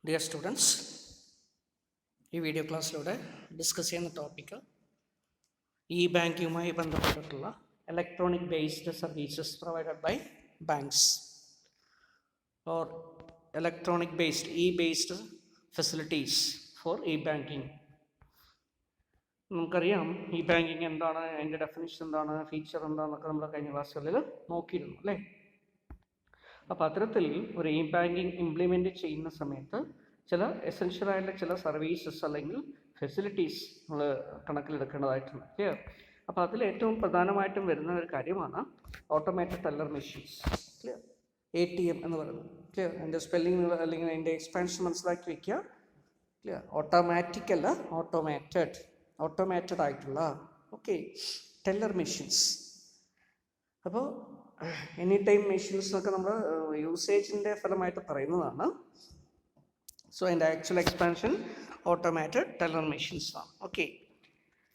Dear students, ഈ video ക്ലാസ്സിലൂടെ discuss ചെയ്യുന്ന ടോപ്പിക്ക് ഇ ബാങ്കിങ്ങുമായി ബന്ധപ്പെട്ടിട്ടുള്ള electronic based services provided by banks or electronic based based facilities for e banking. നമുക്കറിയാം e banking എന്താണ്, അതിൻ്റെ ഡെഫിനിഷൻ എന്താണ്, ഫീച്ചർ എന്താണെന്നൊക്കെ നമ്മൾ കഴിഞ്ഞ ക്ലാസ്സുകളിൽ നോക്കിയിരുന്നു അല്ലേ. അപ്പോൾ അത്തരത്തിൽ ഒരു ഇ ബാങ്കിങ് ഇംപ്ലിമെൻറ്റ് ചെയ്യുന്ന സമയത്ത് ചില എസെൻഷ്യലായിട്ടുള്ള ചില സർവീസസ് അല്ലെങ്കിൽ ഫെസിലിറ്റീസ് നമ്മൾ കണക്കിലെടുക്കേണ്ടതായിട്ടുണ്ട്. ക്ലിയർ? അപ്പോൾ അതിൽ ഏറ്റവും പ്രധാനമായിട്ടും വരുന്ന ഒരു കാര്യമാണ് automated teller machines. Clear? ATM എന്ന് പറയുന്നത്. ക്ലിയർ? അതിൻ്റെ സ്പെല്ലിംഗ് അല്ലെങ്കിൽ അതിൻ്റെ എക്സ്പാൻഷൻ മനസ്സിലാക്കി വയ്ക്കുക. ക്ലിയർ? ഓട്ടോമാറ്റിക് അല്ല, ഓട്ടോമാറ്റഡ് ആയിട്ടുള്ള ടെല്ലർ മെഷീൻസ്. അപ്പോൾ എനി ടൈം മെഷീൻസ് എന്നൊക്കെ നമ്മൾ യൂസേജിൻ്റെ ഫലമായിട്ട് പറയുന്നതാണ്. സോ അതിൻ്റെ actual expansion automated teller machines ആണ്.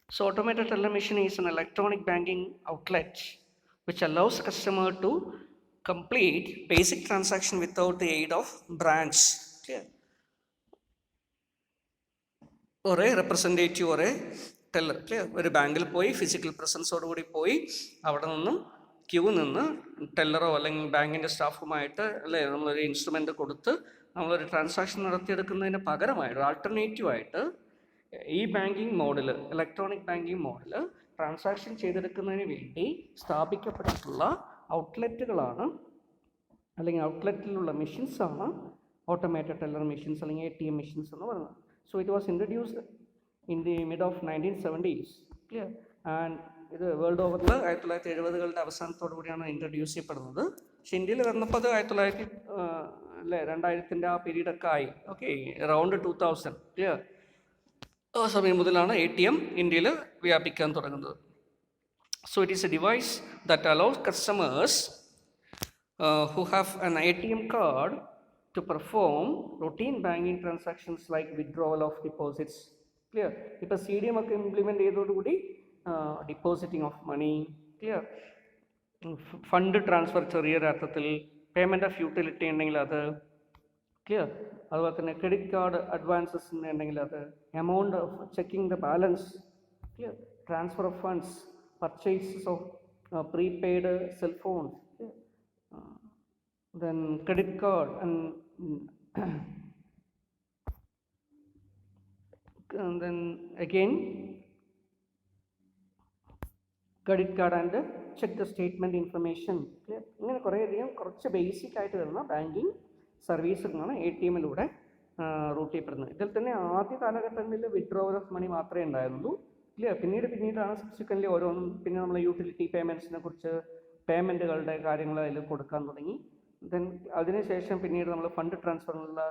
So automated teller machine is an electronic banking outlet which allows customer to complete basic transaction without the aid of branch. Clear? or a representative or a teller. Clear? ഒരു ബാങ്കിൽ പോയി physical പ്രസൻസോടുകൂടി പോയി അവിടെ നിന്നും Q നിന്ന് ടെല്ലറോ അല്ലെങ്കിൽ ബാങ്കിൻ്റെ സ്റ്റാഫുമായിട്ട് അല്ലേ നമ്മളൊരു ഇൻസ്ട്രുമെൻ്റ് കൊടുത്ത് നമ്മളൊരു ട്രാൻസാക്ഷൻ നടത്തിയെടുക്കുന്നതിന് പകരമായിട്ട് ആൾട്ടർനേറ്റീവായിട്ട് ഈ banking model, electronic banking model transaction ചെയ്തെടുക്കുന്നതിന് വേണ്ടി സ്ഥാപിക്കപ്പെട്ടിട്ടുള്ള ഔട്ട്ലെറ്റുകളാണ് അല്ലെങ്കിൽ ഔട്ട്ലെറ്റിലുള്ള മെഷീൻസാണ് ഓട്ടോമാറ്റഡ് ടെല്ലർ മെഷീൻസ് അല്ലെങ്കിൽ ATM മെഷീൻസ് എന്ന് പറയുന്നത്. So it was introduced in the mid of 1970s. Clear? And ഇത് വേൾഡ് ഓവറിൽ 1970കളുടെ അവസാനത്തോടു കൂടിയാണ് ഇൻട്രൊഡ്യൂസ് ചെയ്യപ്പെടുന്നത്. പക്ഷേ ഇന്ത്യയിൽ വന്നപ്പോൾ അത് 2000 ആ പീരീഡൊക്കെ ആയി. അറൗണ്ട് 2000. ക്ലിയർ? ആ സമയം മുതലാണ് ATM ഇന്ത്യയിൽ വ്യാപിക്കാൻ തുടങ്ങുന്നത്. So it is A device that allows customers who have an ATM card to perform routine banking transactions like withdrawal of deposits. Clear? ഇപ്പോൾ CDM ഒക്കെ ഇംപ്ലിമെൻ്റ് ചെയ്തതോടുകൂടി depositing of money, clear, fund transfer ചെറിയൊരർത്ഥത്തിൽ, payment of utility ഉണ്ടെങ്കിൽ അത്, clear, അതുപോലെ തന്നെ credit card advances ഉണ്ടെങ്കിൽ അത്, amount of checking the balance, clear, transfer of funds, purchases of prepaid cell phones, then credit card and then again credit card and check the statement information. Clear? ഇങ്ങനെ കുറേയധികം കുറച്ച് basic ആയിട്ട് വരുന്ന banking സർവീസുകളാണ് ATMിലൂടെ root ചെയ്യപ്പെടുന്നത്. ഇതിൽ തന്നെ ആദ്യ കാലഘട്ടങ്ങളിൽ വിഡ്രോവൽ ഓഫ് മണി മാത്രമേ ഉണ്ടായിരുന്നുള്ളൂ. ക്ലിയർ? പിന്നീടാണ് സബ്സിക്വൻ്റ്ലി ഓരോന്നും പിന്നെ നമ്മൾ യൂട്ടിലിറ്റി പേയ്മെൻറ്റ്സിനെ കുറിച്ച് പേയ്മെൻറ്റുകളുടെ കാര്യങ്ങൾ അതിൽ കൊടുക്കാൻ തുടങ്ങി. ദെൻ അതിനുശേഷം പിന്നീട് നമ്മൾ ഫണ്ട് ട്രാൻസ്ഫറിനുള്ള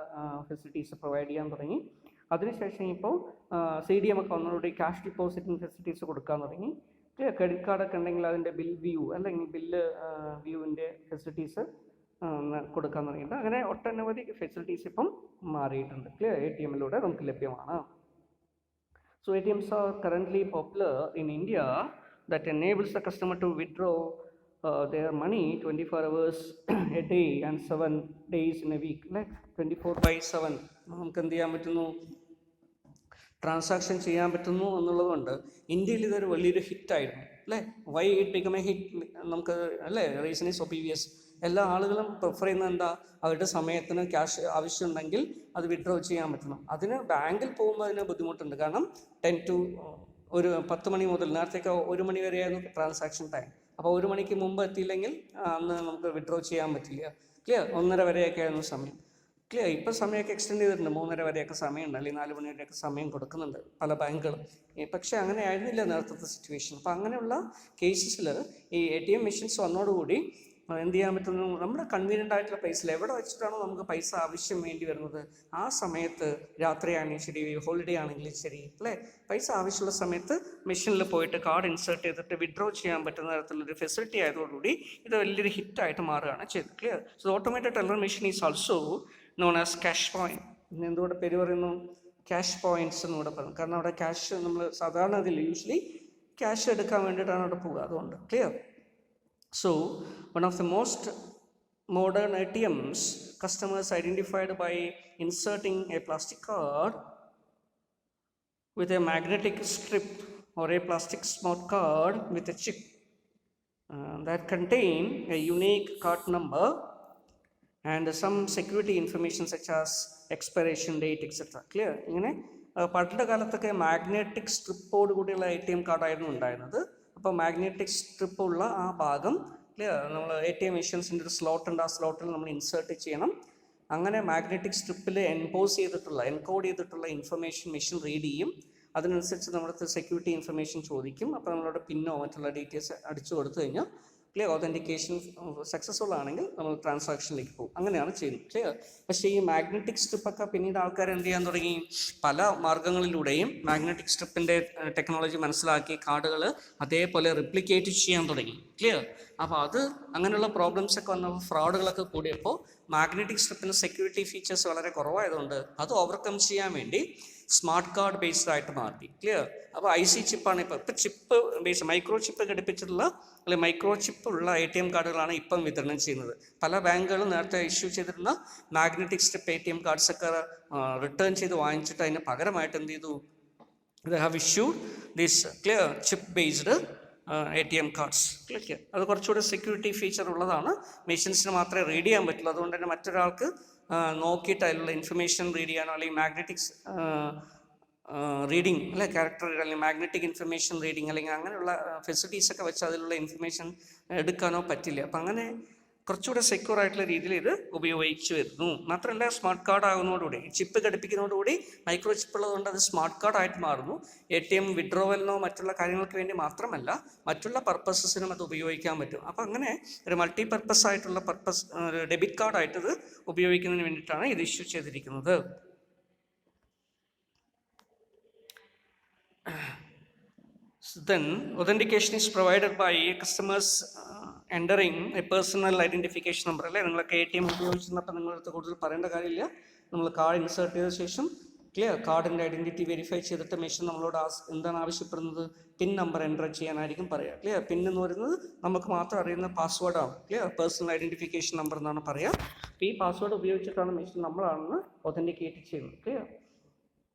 ഫെസിലിറ്റീസ് പ്രൊവൈഡ് ചെയ്യാൻ തുടങ്ങി. അതിനുശേഷം ഇപ്പോൾ CDM ഒക്കെ ഒന്നുകൂടി ക്യാഷ് ഡിപ്പോസിറ്റിംഗ് ഫെസിലിറ്റീസ് കൊടുക്കാൻ തുടങ്ങി. ക്രെഡിറ്റ് കാർഡൊക്കെ ഉണ്ടെങ്കിൽ അതിൻ്റെ ബിൽ വ്യൂ അല്ലെങ്കിൽ ബില്ല് വ്യൂവിൻ്റെ ഫെസിലിറ്റീസ് കൊടുക്കാൻ തുടങ്ങിയിട്ടുണ്ട്. അങ്ങനെ ഒട്ടനവധി ഫെസിലിറ്റീസ് ഇപ്പം മാറിയിട്ടുണ്ട്. ക്ലിയർ? ATMിലൂടെ നമുക്ക് ലഭ്യമാണ്. So ATMs are currently popular in India that enables the customer to withdraw their money 24 hours a day and 7 days in a week. Like 24/7 നമുക്ക് എന്ത് ചെയ്യാൻ പറ്റുന്നു, ട്രാൻസാക്ഷൻ ചെയ്യാൻ പറ്റുന്നു എന്നുള്ളതുകൊണ്ട് ഇന്ത്യയിൽ ഇതൊരു വലിയൊരു ഹിറ്റായിരുന്നു അല്ലേ. Why it become A hit നമുക്ക് അല്ലേ, റീസൺ ഈസ് ഒബീവിയസ്. എല്ലാ ആളുകളും പ്രിഫർ ചെയ്യുന്നത് എന്താ, അവരുടെ സമയത്തിന് ക്യാഷ് ആവശ്യമുണ്ടെങ്കിൽ അത് വിഡ്രോ ചെയ്യാൻ പറ്റണം. അതിന് ബാങ്കിൽ പോകുമ്പോൾ അതിന് ബുദ്ധിമുട്ടുണ്ട്. കാരണം 10 മണി മുതൽ നേരത്തേക്ക് 1 മണി വരെയായിരുന്നു ട്രാൻസാക്ഷൻ ടൈം. അപ്പോൾ 1 മണിക്ക് മുമ്പ് എത്തിയില്ലെങ്കിൽ അന്ന് നമുക്ക് വിഡ്രോ ചെയ്യാൻ പറ്റില്ല. ക്ലിയർ? 1:30 വരെയൊക്കെ ആയിരുന്നു സമയം. ക്ലിയർ? ഇപ്പോൾ സമയമൊക്കെ എക്സ്റ്റെൻഡ് ചെയ്തിട്ടുണ്ട്. 3:30 വരെയൊക്കെ സമയമുണ്ട്, അല്ലെങ്കിൽ 4 മണി വരെയൊക്കെ സമയം കൊടുക്കുന്നുണ്ട് പല ബാങ്കുകളും. പക്ഷേ അങ്ങനെ ആയിരുന്നില്ല നേരത്തെ സിറ്റുവേഷൻ. അപ്പോൾ അങ്ങനെയുള്ള കേസസിൽ ഈ ATM മെഷീൻസ് വന്നതോടുകൂടി എന്ത് ചെയ്യാൻ പറ്റുന്നു, നമ്മുടെ കൺവീനിയൻ്റ് ആയിട്ടുള്ള പ്ലേസിൽ എവിടെ വെച്ചിട്ടാണോ നമുക്ക് പൈസ ആവശ്യം വേണ്ടി വരുന്നത് ആ സമയത്ത്, രാത്രിയാണെങ്കിലും ശരി, ഹോളിഡേ ആണെങ്കിലും ശരി, അല്ലേ, പൈസ ആവശ്യമുള്ള സമയത്ത് മെഷീനിൽ പോയിട്ട് കാർഡ് ഇൻസേർട്ട് ചെയ്തിട്ട് വിഡ്രോ ചെയ്യാൻ പറ്റുന്ന തരത്തിലൊരു ഫെസിലിറ്റി ആയതോടുകൂടി ഇത് വലിയൊരു ഹിറ്റായിട്ട് മാറുകയാണ് ചെയ്തത്. Clear? So automated teller machine is also known as cash point. പിന്നെ എന്തുകൂടെ പേര് പറയുന്നു, ക്യാഷ് പോയിന്റ്സ് എന്നുകൂടെ പറയുന്നു. കാരണം അവിടെ ക്യാഷ് നമ്മൾ സാധാരണ അതിൽ യൂഷ്വലി ക്യാഷ് എടുക്കാൻ വേണ്ടിയിട്ടാണ് അവിടെ പോകുക, അതുകൊണ്ട്. Clear? So one of the most modern ATMs, customers identified by inserting a plastic card with a magnetic strip or a plastic smart card with a chip that contain a unique card number and some security information such as expiration date, etc. Clear? ഇങ്ങനെ പണ്ട് കാലത്തൊക്കെ magnetic സ്ട്രിപ്പോട് കൂടിയുള്ള ATM കാർഡായിരുന്നു ഉണ്ടായിരുന്നത്. അപ്പോൾ magnetic strip ഉള്ള ആ ഭാഗം clear, നമ്മൾ ATM മെഷീൻസിൻ്റെ ഒരു സ്ലോട്ട് ഉണ്ട്, ആ സ്ലോട്ടിൽ നമ്മൾ ഇൻസേർട്ട് ചെയ്യണം. അങ്ങനെ മാഗ്നറ്റിക് സ്ട്രിപ്പിൽ എൻകോഡ് ചെയ്തിട്ടുള്ള ഇൻഫർമേഷൻ മെഷീൻ റീഡ് ചെയ്യും. അതിനനുസരിച്ച് നമ്മുടെ സെക്യൂരിറ്റി ഇൻഫർമേഷൻ ചോദിക്കും. അപ്പോൾ നമ്മളോട് പിന്നോ മറ്റുള്ള ഡീറ്റെയിൽസ് അടിച്ചു കൊടുത്തു കഴിഞ്ഞാൽ ക്ലിയർ, ഒതൻറ്റിക്കേഷൻ സക്സസ്ഫുൾ ആണെങ്കിൽ നമ്മൾ ട്രാൻസാക്ഷനിലേക്ക് പോകും. അങ്ങനെയാണ് ചെയ്യുന്നത്. ക്ലിയർ? പക്ഷേ ഈ മാഗ്നറ്റിക് സ്ട്രിപ്പൊക്കെ പിന്നീട് ആൾക്കാർ എന്ത് ചെയ്യാൻ തുടങ്ങി? പല മാർഗങ്ങളിലൂടെയും മാഗ്നറ്റിക് സ്ട്രിപ്പിൻ്റെ ടെക്നോളജി മനസ്സിലാക്കി കാർഡുകൾ അതേപോലെ റിപ്ലിക്കേറ്റ് ചെയ്യാൻ തുടങ്ങി. ക്ലിയർ? അപ്പോൾ അത് അങ്ങനെയുള്ള പ്രോബ്ലംസ് ഒക്കെ വന്നപ്പോൾ ഫ്രോഡുകളൊക്കെ കൂടിയപ്പോൾ മാഗ്നറ്റിക് സ്ട്രിപ്പിന് സെക്യൂരിറ്റി ഫീച്ചേഴ്സ് വളരെ കുറവായതുകൊണ്ട് അത് ഓവർകം ചെയ്യാൻ വേണ്ടി സ്മാർട്ട് കാർഡ് ബേസ്ഡ് ആയിട്ട് മാറ്റി. ക്ലിയർ? അപ്പോൾ IC ചിപ്പാണ് ഇപ്പോൾ ചിപ്പ് ബേസ് മൈക്രോ ചിപ്പ് ഘടിപ്പിച്ചിട്ടുള്ള അല്ലെങ്കിൽ മൈക്രോ ചിപ്പ് ഉള്ള ATM കാർഡുകളാണ് ഇപ്പം വിതരണം ചെയ്യുന്നത്. പല ബാങ്കുകളും നേരത്തെ ഇഷ്യൂ ചെയ്തിരുന്ന മാഗ്നറ്റിക് സ്ട്രിപ്പ് ATM കാർഡ്സ് ഒക്കെ റിട്ടേൺ ചെയ്ത് വാങ്ങിച്ചിട്ട് അതിന് പകരമായിട്ട് എന്ത് ചെയ്തു? they have issued this clear chip based ATM cards. Clear? അത് കുറച്ചുകൂടി സെക്യൂരിറ്റി ഫീച്ചർ ഉള്ളതാണ്. മെഷീൻസിന് മാത്രമേ റീഡ് ചെയ്യാൻ പറ്റുള്ളൂ. അതുകൊണ്ട് തന്നെ മറ്റൊരാൾക്ക് നോക്കിയിട്ട് അതിലുള്ള ഇൻഫർമേഷൻ റീഡ് ചെയ്യാനോ അല്ലെങ്കിൽ മാഗ്നറ്റിക്സ് റീഡിങ് അല്ലെ ക്യാരക്ടർ അല്ലെങ്കിൽ മാഗ്നറ്റിക് ഇൻഫർമേഷൻ റീഡിങ് അല്ലെങ്കിൽ അങ്ങനെയുള്ള ഫെസിലിറ്റീസ് ഒക്കെ വെച്ച് അതിലുള്ള ഇൻഫർമേഷൻ എടുക്കാനോ പറ്റില്ല. അപ്പം അങ്ങനെ കുറച്ചുകൂടെ സെക്യൂർ ആയിട്ടുള്ള രീതിയിൽ ഇത് ഉപയോഗിച്ചു വരുന്നു. മാത്രമല്ല സ്മാർട്ട് കാർഡ് ആകുന്നതോടുകൂടി ചിപ്പ് ഘടിപ്പിക്കുന്നതോടുകൂടി മൈക്രോ ചിപ്പ് ഉള്ളതുകൊണ്ട് അത് സ്മാർട്ട് കാർഡ് ആയിട്ട് മാറുന്നു. ATM വിഡ്രോവലിനോ മറ്റുള്ള കാര്യങ്ങൾക്ക് വേണ്ടി മാത്രമല്ല മറ്റുള്ള പർപ്പസസിനും അത് ഉപയോഗിക്കാൻ പറ്റും. അപ്പം അങ്ങനെ ഒരു മൾട്ടി പർപ്പസ് ആയിട്ടുള്ള ഡെബിറ്റ് കാർഡായിട്ട് ഇത് ഉപയോഗിക്കുന്നതിന് വേണ്ടിയിട്ടാണ് ഇത് ഇഷ്യൂ ചെയ്തിരിക്കുന്നത്. Then authentication is provided by customers entering a personal identification number. അല്ലേ, നിങ്ങളൊക്കെ ATM ഉപയോഗിച്ചിരുന്നപ്പോൾ നിങ്ങളടുത്ത് കൂടുതൽ പറയേണ്ട കാര്യമില്ല. നമ്മൾ കാർഡ് ഇൻസേർട്ട് ചെയ്ത ശേഷം ക്ലിയർ കാർഡിൻ്റെ ഐഡൻറ്റിറ്റി വെരിഫൈ ചെയ്തിട്ട് മെഷീൻ നമ്മളോട് എന്താണ് ആവശ്യപ്പെടുന്നത്? പിൻ നമ്പർ എൻ്റർ ചെയ്യാനായിരിക്കും പറയുക. ക്ലിയർ? പിൻ എന്ന് പറയുന്നത് നമുക്ക് മാത്രം അറിയുന്ന പാസ്വേഡാണ്. ക്ലിയർ? പേഴ്സണൽ ഐഡൻറ്റിഫിക്കേഷൻ നമ്പർ എന്നാണ് പറയുക. അപ്പോൾ ഈ പാസ്വേഡ് ഉപയോഗിച്ചിട്ടാണ് മെഷീൻ നമ്മളാണെന്ന് ഒതൻറ്റിക്കേറ്റ് ചെയ്യുന്നത്. Clear?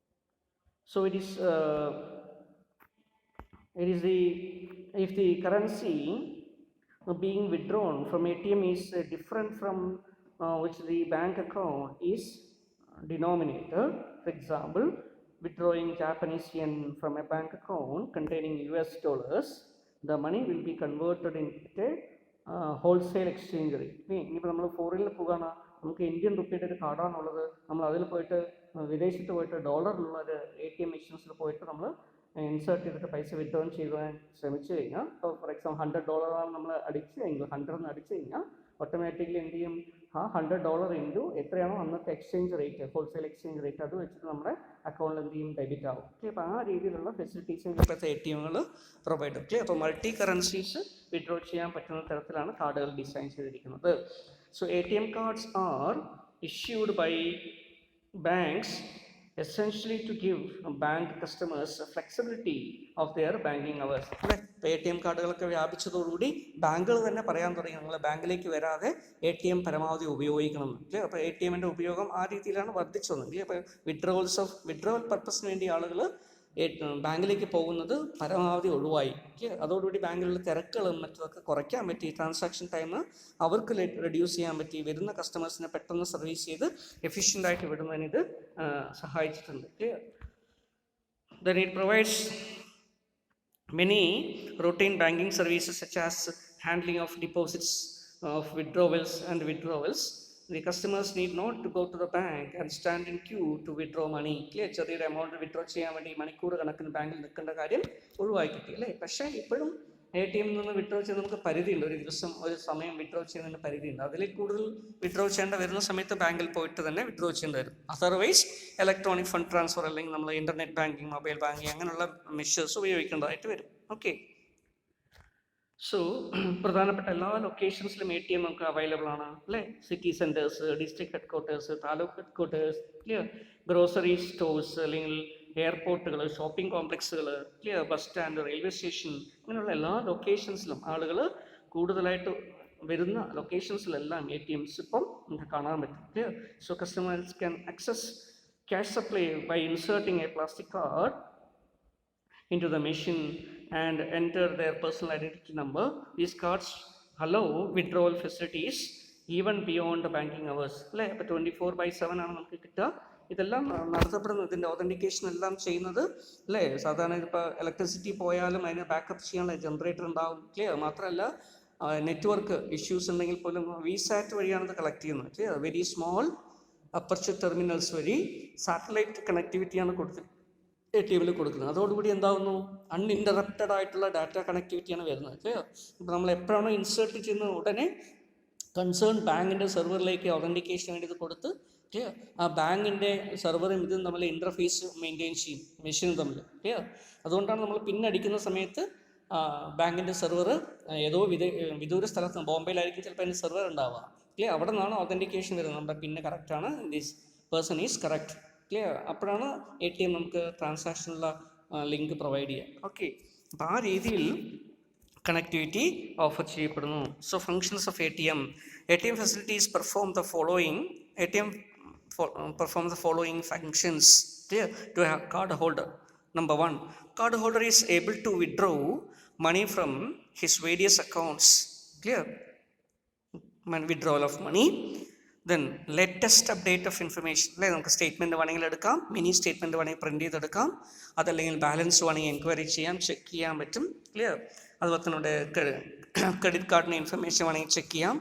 So if the currency being withdrawn from ATM is different from which the bank account is denominated. For example, withdrawing Japanese yen from a bank account containing US dollars, the money will be converted into a wholesale exchange rate. ഇപ്പോൾ നമ്മൾ ഫോറിനിൽ പോകുകയാണ്, നമുക്ക് Indian റുപ്പിയുടെ ഒരു കാർഡാണുള്ളത്, നമ്മൾ അതിൽ പോയിട്ട് വിദേശത്ത് പോയിട്ട് ഡോളറിലുള്ള ഒരു ATM മെഷീൻസിൽ പോയിട്ട് നമ്മൾ ഇൻസേർട്ട് ചെയ്തിട്ട് പൈസ വിഡ്രോൺ ചെയ്യാൻ ശ്രമിച്ചു കഴിഞ്ഞാൽ, ഇപ്പോൾ ഫോർ എക്സാമ്പിൾ $100 നമ്മൾ അടിച്ചു കഴിഞ്ഞാൽ 100 അടിച്ചു കഴിഞ്ഞാൽ ഓട്ടോമാറ്റിക്കലി എന്ത് ചെയ്യും? ആ $100 ഇൻറ്റു എത്രയാണോ അന്നത്തെ exchange rate, wholesale exchange rate, അത് വെച്ചിട്ട് നമ്മുടെ അക്കൗണ്ടിൽ എന്ത് ചെയ്യും? ഡെബിറ്റ് ആവും. അപ്പോൾ ആ രീതിയിലുള്ള ഫെസിലിറ്റീസ് ഇപ്പോഴത്തെ ATMകൾ പ്രൊവൈഡ് ചെയ്യും. അപ്പോൾ മൾട്ടി കറൻസീസ് വിഡ്രോ ചെയ്യാൻ പറ്റുന്ന തരത്തിലാണ് കാർഡുകൾ ഡിസൈൻ ചെയ്തിരിക്കുന്നത്. So ATM cards are issued by banks essentially to give bank customers flexibility of their banking hours. അല്ലേ, ATM കാർഡുകളൊക്കെ വ്യാപിച്ചതോടുകൂടി ബാങ്കുകൾ തന്നെ പറയാൻ തുടങ്ങി നിങ്ങൾ ബാങ്കിലേക്ക് വരാതെ ATM പരമാവധി ഉപയോഗിക്കണം. അല്ലേ, അപ്പോൾ ATMൻ്റെ ഉപയോഗം ആ രീതിയിലാണ് വർദ്ധിച്ചു വന്നത്. അപ്പോൾ വിഡ്രോവൽ പർപ്പസിന് വേണ്ടി ആളുകൾ ബാങ്കിലേക്ക് പോകുന്നത് പരമാവധി ഒഴിവായി. അതോടുകൂടി ബാങ്കിലുള്ള തിരക്കുകളും മറ്റൊക്കെ കുറയ്ക്കാൻ പറ്റി, ട്രാൻസാക്ഷൻ ടൈം അവർക്ക് റെഡ്യൂസ് ചെയ്യാൻ പറ്റി, വരുന്ന കസ്റ്റമേഴ്സിനെ പെട്ടെന്ന് സർവീസ് ചെയ്ത് എഫിഷ്യൻ്റായിട്ട് വിടുന്നതിന് ഇത് സഹായിച്ചിട്ടുണ്ട്. Then it provides many routine banking services such as handling of deposits, of withdrawals. The customers need not to go to the bank and stand in queue to withdraw money. ചെറിയൊരു amount withdraw ചെയ്യാൻ വേണ്ടി മണിക്കൂർ കണക്കിന് ബാങ്കിൽ നിൽക്കേണ്ട കാര്യം ഒഴിവാക്കി കിട്ടി അല്ലേ. പക്ഷേ ഇപ്പോഴും ATMൽ നിന്ന് വിഡ്രോ ചെയ്യാൻ നമുക്ക് പരിധിയുണ്ട്. ഒരു ദിവസം ഒരു സമയം വിഡ്രോ ചെയ്യുന്നതിന് പരിധിയുണ്ട്. അതിൽ കൂടുതൽ വിഡ്രോ ചെയ്യേണ്ട വരുന്ന സമയത്ത് ബാങ്കിൽ പോയിട്ട് തന്നെ വിഡ്രോ ചെയ്യേണ്ടി വരും. അതർവൈസ് ഇലക്ട്രോണിക് ഫണ്ട് ട്രാൻസ്ഫർ അല്ലെങ്കിൽ നമ്മൾ ഇൻ്റർനെറ്റ് ബാങ്കിങ്, മൊബൈൽ ബാങ്കിങ് അങ്ങനെയുള്ള മെഷേഴ്സ് ഉപയോഗിക്കേണ്ടതായിട്ട് വരും. ഓക്കെ, സോ പ്രധാനപ്പെട്ട എല്ലാ ലൊക്കേഷൻസിലും ATM നമുക്ക് അവൈലബിൾ ആണ് അല്ലേ. City centres, district headquarters, taluk headquarters, clear, grocery stores അല്ലെങ്കിൽ എയർപോർട്ടുകൾ, ഷോപ്പിംഗ് കോംപ്ലക്സുകൾ, clear, bus stand, railway station, ഇങ്ങനെയുള്ള എല്ലാ ലൊക്കേഷൻസിലും ആളുകൾ കൂടുതലായിട്ട് വരുന്ന ലൊക്കേഷൻസിലെല്ലാം ATMs ഇപ്പം നമുക്ക് കാണാൻ പറ്റും. Clear? So customers can access cash supply by inserting a plastic card into the machine and enter their personal identity number. These cards allow withdrawal facilities even beyond the banking hours. അല്ലേ? അപ്പോൾ 24/7 ആണ് നമുക്ക് കിട്ടുക. ഇതെല്ലാം നടത്തപ്പെടുന്നത്, ഇതിൻ്റെ authentication എല്ലാം ചെയ്യുന്നത് അല്ലേ, സാധാരണ ഇപ്പോൾ ഇലക്ട്രിസിറ്റി പോയാലും അതിന് ബാക്കപ്പ് ചെയ്യാനുള്ള ജനറേറ്റർ ഉണ്ടാവും. ക്ലിയർ? മാത്രമല്ല നെറ്റ്വർക്ക് ഇഷ്യൂസ് ഉണ്ടെങ്കിൽ പോലും വിസാറ്റ് വഴിയാണ് ഇത് കളക്ട് ചെയ്യുന്നത്. Clear? Very small aperture terminals വഴി സാറ്റലൈറ്റ് കണക്ടിവിറ്റിയാണ് ATM കൊടുക്കുന്നത്. അതോടുകൂടി എന്താവുന്നു? അൺഇൻറ്ററപ്റ്റഡ് ആയിട്ടുള്ള ഡാറ്റ കണക്ടിവിറ്റിയാണ് വരുന്നത്. ക്ലിയർ? ഇപ്പോൾ നമ്മൾ എപ്പോഴാണോ ഇൻസേർട്ട് ചെയ്യുന്നത് ഉടനെ കൺസേൺ ബാങ്കിൻ്റെ സെർവറിലേക്ക് ഒതൻറ്റിക്കേഷൻ വേണ്ടി ഇത് കൊടുത്ത് ക്ലിയർ ആ ബാങ്കിൻ്റെ സെർവറും ഇതും തമ്മിൽ ഇൻ്റർഫേസ് മെയിൻറ്റെയിൻ ചെയ്യും മെഷീനും തമ്മിൽ. ക്ലിയർ? അതുകൊണ്ടാണ് നമ്മൾ പിന്നടിക്കുന്ന സമയത്ത് ബാങ്കിൻ്റെ സെർവർ ഏതോ വിദൂര സ്ഥലത്ത്, ബോംബെയിലായിരിക്കും ചിലപ്പോൾ അതിൻ്റെ സെർവർ ഉണ്ടാവുക. ക്ലിയർ? അവിടെ നിന്നാണ് ഒതൻറ്റിക്കേഷൻ വരുന്നത്, നമ്മുടെ പിന്നെ കറക്റ്റാണ്, this person is correct. Clear? അപ്പോഴാണ് ATM നമുക്ക് ട്രാൻസാക്ഷനുള്ള ലിങ്ക് പ്രൊവൈഡ് ചെയ്യുക. ഓക്കെ, അപ്പോൾ ആ രീതിയിൽ കണക്ടിവിറ്റി ഓഫർ ചെയ്യപ്പെടുന്നു. So functions of ATM facilities perform the following functions. Clear? To a card holder. Number 1, card holder is able to withdraw money from his various accounts. Clear? Withdrawal of money. Then latest update of information. അല്ലെ, നമുക്ക് statement വേണമെങ്കിൽ എടുക്കാം, mini statement വേണമെങ്കിൽ print ചെയ്തെടുക്കാം, അതല്ലെങ്കിൽ balance വേണമെങ്കിൽ enquiry ചെയ്യാം, check ചെയ്യാൻ പറ്റും. ക്ലിയർ? അതുപോലെ തന്നെ ക്രെഡിറ്റ് കാർഡിൻ്റെ ഇൻഫർമേഷൻ വേണമെങ്കിൽ ചെക്ക് ചെയ്യാം,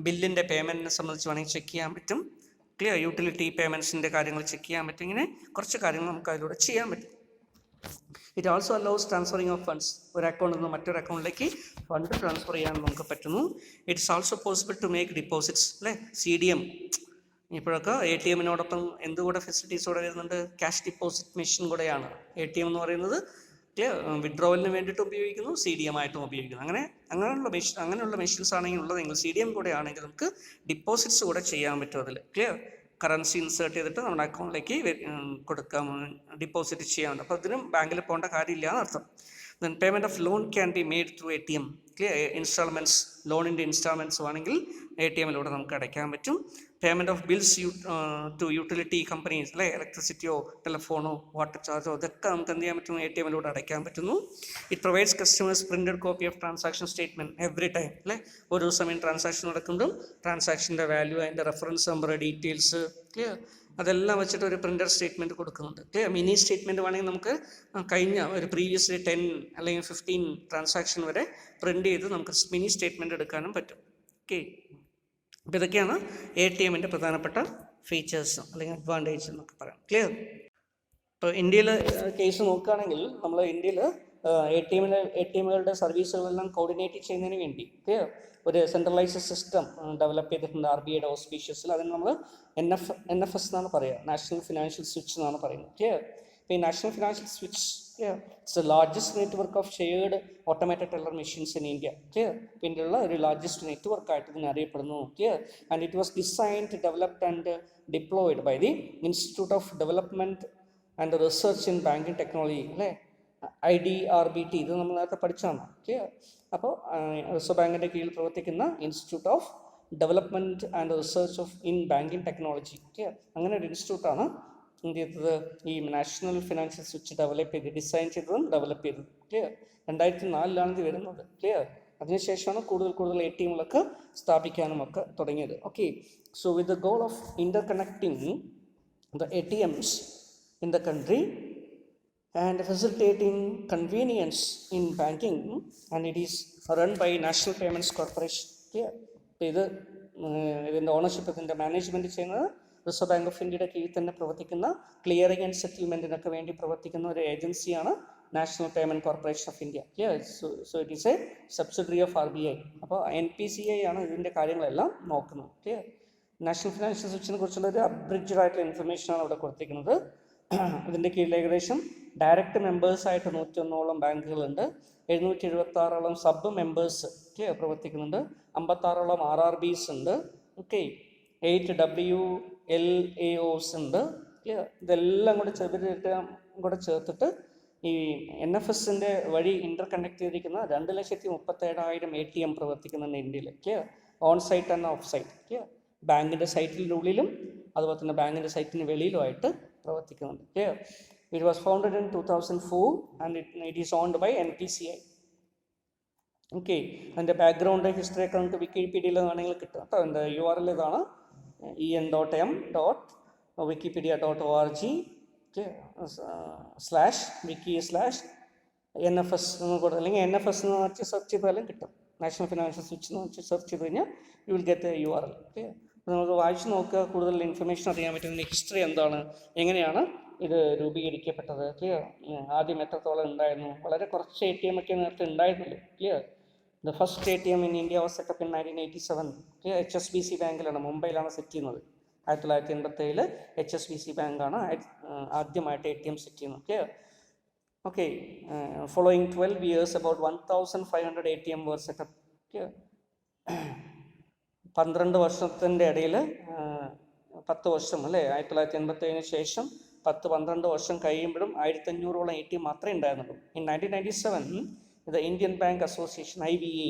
ബില്ലിൻ്റെ പേയ്മെൻറ്റിനെ സംബന്ധിച്ച് വേണമെങ്കിൽ ചെക്ക് ചെയ്യാൻ പറ്റും. ക്ലിയർ? യൂട്ടിലിറ്റി പേയ്മെൻറ്റ്സിൻ്റെ കാര്യങ്ങൾ ചെക്ക് ചെയ്യാൻ പറ്റും. ഇങ്ങനെ കുറച്ച് കാര്യങ്ങൾ നമുക്ക് അതിലൂടെ ചെയ്യാൻ പറ്റും. It also allows transferring of funds. ഒരു അക്കൗണ്ടിൽ നിന്ന് മറ്റൊരു അക്കൗണ്ടിലേക്ക് ഫണ്ട് ട്രാൻസ്ഫർ ചെയ്യാൻ നമുക്ക് പറ്റുന്നു. It's also possible to make deposits. അല്ലേ, CDM ഇപ്പോഴൊക്കെ ATM-നോടൊപ്പം എന്തുകൂടെ ഫെസിലിറ്റീസ് കൂടെ വരുന്നുണ്ട്? ക്യാഷ് ഡിപ്പോസിറ്റ് മെഷീൻ കൂടെയാണ് ATM എന്ന് പറയുന്നത്. വിഡ്രോവലിന് വേണ്ടിയിട്ട് ഉപയോഗിക്കുന്നു, CDM ആയിട്ടും ഉപയോഗിക്കുന്നു. അങ്ങനെയുള്ള മെഷീൻസ് ആണെങ്കിൽ ഉള്ളതെങ്കിൽ CDM കൂടെ ആണെങ്കിൽ നമുക്ക് ഡിപ്പോസിറ്റ്സ് കൂടെ ചെയ്യാൻ പറ്റും അതിൽ. ക്ലിയർ? കറൻസി ഇൻസേർട്ട് ചെയ്തിട്ട് നമ്മുടെ അക്കൗണ്ടിലേക്ക് കൊടുക്കാം, ഡിപ്പോസിറ്റ് ചെയ്യാറുണ്ട്. അപ്പോൾ അതിനും ബാങ്കിൽ പോകേണ്ട കാര്യമില്ല എന്നർത്ഥം. Then payment of loan can be made through ATM. Clear? Instalments, ലോണിൻ്റെ ഇൻസ്റ്റാൾമെൻറ്റ്സ് ആണെങ്കിൽ ATM-ലൂടെ നമുക്ക് അടയ്ക്കാൻ പറ്റും. Payment of bills to utility companies, അല്ലേ, ഇലക്ട്രിസിറ്റിയോ ടെലിഫോണോ വാട്ടർ ചാർജോ ഇതൊക്കെ നമുക്ക് എന്ത് ചെയ്യാൻ പറ്റും? ATM-ലൂടെ അടയ്ക്കാൻ പറ്റുന്നു. It provides customers printed copy of transaction statement every time. അല്ലേ, ഒരു ദിവസം ട്രാൻസാക്ഷൻ നടക്കുമ്പോഴും ട്രാൻസാക്ഷൻ്റെ വാല്യൂ, അതിൻ്റെ റെഫറൻസ് നമ്പർ, ഡീറ്റെയിൽസ്, ക്ലിയർ, അതെല്ലാം വെച്ചിട്ട് ഒരു പ്രിൻ്റർ സ്റ്റേറ്റ്മെൻറ്റ് കൊടുക്കുന്നുണ്ട്. ക്ലിയർ? മിനി സ്റ്റേറ്റ്മെൻറ്റ് വേണമെങ്കിൽ നമുക്ക് കഴിഞ്ഞ ഒരു പ്രീവിയസ്ലി 10 അല്ലെങ്കിൽ 15 ട്രാൻസാക്ഷൻ വരെ പ്രിൻ്റ് ചെയ്ത് നമുക്ക് മിനി സ്റ്റേറ്റ്മെൻറ്റ് എടുക്കാനും പറ്റും. ഓക്കെ, അപ്പോൾ ഇതൊക്കെയാണ് ATM-ൻ്റെ പ്രധാനപ്പെട്ട ഫീച്ചേഴ്സ് അല്ലെങ്കിൽ അഡ്വാൻറ്റേജ് എന്നൊക്കെ പറയാം. ക്ലിയർ? ഇപ്പോൾ ഇന്ത്യയിൽ കേസ് നോക്കുകയാണെങ്കിൽ നമ്മൾ ഇന്ത്യയിൽ ATM-കളുടെ സർവീസുകളെല്ലാം കോർഡിനേറ്റ് ചെയ്യുന്നതിന് വേണ്ടി ക്ലിയർ ഒരു സെൻട്രലൈസ്ഡ് സിസ്റ്റം ഡെവലപ്പ് ചെയ്തിട്ടുണ്ട് RBIയുടെ ഓസ്പീഷ്യസിൽ. അതിന് നമ്മൾ NFS എന്നാണ് പറയുക, നാഷണൽ ഫിനാൻഷ്യൽ സ്വിച്ച് എന്നാണ് പറയുന്നത്. ക്ലിയർ? ഇപ്പോൾ ഈ national financial switch it's the largest network of shared automated teller machines in India. Clear? ഇന്ത്യയിലുള്ള ഒരു ലാർജസ്റ്റ് നെറ്റ്വർക്ക് ആയിട്ട് ഇതിനെ അറിയപ്പെടുന്നു. Clear? And it was designed, developed and deployed by the institute of development and research in banking technology. അല്ലേ, IDRBT, ഇത് നമ്മൾ നേരത്തെ പഠിച്ചതാണ്. ക്ലിയർ? അപ്പോൾ റിസർവ് ബാങ്കിൻ്റെ കീഴിൽ പ്രവർത്തിക്കുന്ന institute of development and research in banking technology. Clear? അങ്ങനെ ഒരു ഇൻസ്റ്റിറ്റ്യൂട്ടാണ് എന്ത് ചെയ്തത്? ഈ നാഷണൽ ഫിനാൻഷ്യൽ സ്വിച്ച് ഡെവലപ്പ് ചെയ്ത്, ഡിസൈൻ ചെയ്തതും ഡെവലപ്പ് ചെയ്തത്. ക്ലിയർ? 2004 ഇത് വരുന്നത്. ക്ലിയർ? അതിനുശേഷമാണ് കൂടുതൽ ATM-കളൊക്കെ സ്ഥാപിക്കാനും ഒക്കെ തുടങ്ങിയത്. Okay, so with the goal of interconnecting the ATMs in the country and facilitating convenience in banking, and it is run by National Payments Corporation. Clear? ഇതിൻ്റെ ഓണർഷിപ്പ്, ഇതിൻ്റെ മാനേജ്മെൻറ്റ് ചെയ്യുന്നത് റിസർവ് ബാങ്ക് ഓഫ് ഇന്ത്യയുടെ കീഴിൽ തന്നെ പ്രവർത്തിക്കുന്ന clearing and സെറ്റിൽമെൻറ്റിനൊക്കെ വേണ്ടി പ്രവർത്തിക്കുന്ന ഒരു ഏജൻസിയാണ് national payment corporation of India. Clear? So it is A subsidiary of RBI. അപ്പോൾ NPCI ആണ് ഇതിൻ്റെ കാര്യങ്ങളെല്ലാം നോക്കുന്നത്. ക്ലിയർ? നാഷണൽ ഫിനാൻഷ്യൽ സ്വിച്ചിനെ കുറിച്ചുള്ള ഒരു അബ്രിഡ്ജഡ് ആയിട്ടുള്ള ഇൻഫർമേഷനാണ് അവിടെ കൊടുത്തിരിക്കുന്നത്. ഇതിൻ്റെ കീഴിൽ ഏകദേശം ഡയറക്റ്റ് മെമ്പേഴ്സായിട്ട് 101ഓളം ബാങ്കുകളുണ്ട്, 776ഓളം സബ് മെമ്പേഴ്സ് പ്രവർത്തിക്കുന്നുണ്ട്, 56ഓളം RRBs ഉണ്ട്. ഓക്കെ, 8 WLAOs ഉണ്ട്. ഇതെല്ലാം കൂടെ ചേർത്തിട്ട് ഈ NFS-ൻ്റെ വഴി ഇൻ്റർ കണക്ട് ചെയ്തിരിക്കുന്ന 2,37,000 ATM പ്രവർത്തിക്കുന്നുണ്ട് ഇന്ത്യയിൽ. Clear? On site and off site. Clear? ബാങ്കിൻ്റെ സൈറ്റിൻ്റെ ഉള്ളിലും അതുപോലെ തന്നെ ബാങ്കിൻ്റെ സൈറ്റിന് വെളിയിലുമായിട്ട് പ്രവർത്തിക്കുന്നുണ്ട്. Clear? It was founded in 2004 and it is owned by NPCI. Okay, അതിൻ്റെ ബാക്ക്ഗ്രൗണ്ട് ഹിസ്റ്ററി ഒക്കെ നമുക്ക് വിക്കിപീഡിയയിൽ വേണമെങ്കിൽ കിട്ടും കേട്ടോ. എൻ്റെ URL ഇതാണ് en.m.wikipedia.org/wiki/NFS എന്ന് കൊടുത്ത് അല്ലെങ്കിൽ NFS എന്ന് വെച്ച് സെർച്ച് ചെയ്താലും കിട്ടും. നാഷണൽ ഫിനാൻഷ്യൽ സ്വിച്ച് എന്ന് വെച്ച് സെർച്ച് ചെയ്ത് കഴിഞ്ഞാൽ you will get URL. Okay, അപ്പോൾ നമുക്ക് വായിച്ച് നോക്കുക, കൂടുതൽ ഇൻഫർമേഷൻ അറിയാൻ പറ്റുന്ന ഹിസ്റ്ററി എന്താണ്, എങ്ങനെയാണ് ഇത് രൂപീകരിക്കപ്പെട്ടത്. ക്ലിയർ? ആദ്യം എത്രത്തോളം ഉണ്ടായിരുന്നു, വളരെ കുറച്ച് ATM ഒക്കെ നേരത്തെ ഉണ്ടായിരുന്നുള്ളൂ. Clear? The first ATM in India was set up in 1987. HSBC ബാങ്കിലാണ്, മുംബൈയിലാണ് set ചെയ്യുന്നത്. 1987 HSBC ബാങ്കാണ് ആദ്യമായിട്ട് ATM സെറ്റ് ചെയ്യുന്നത്. Clear? Okay, following 12 years about 1500 ATM were set up. Clear? 12 വർഷത്തിൻ്റെ ഇടയിൽ 10 വർഷം അല്ലേ, 1987 ശേഷം 10-12 വർഷം കഴിയുമ്പോഴും 1500ഓളം ATM മാത്രമേ ഉണ്ടായിരുന്നുള്ളൂ. In 1997 the Indian Bank Association IBA,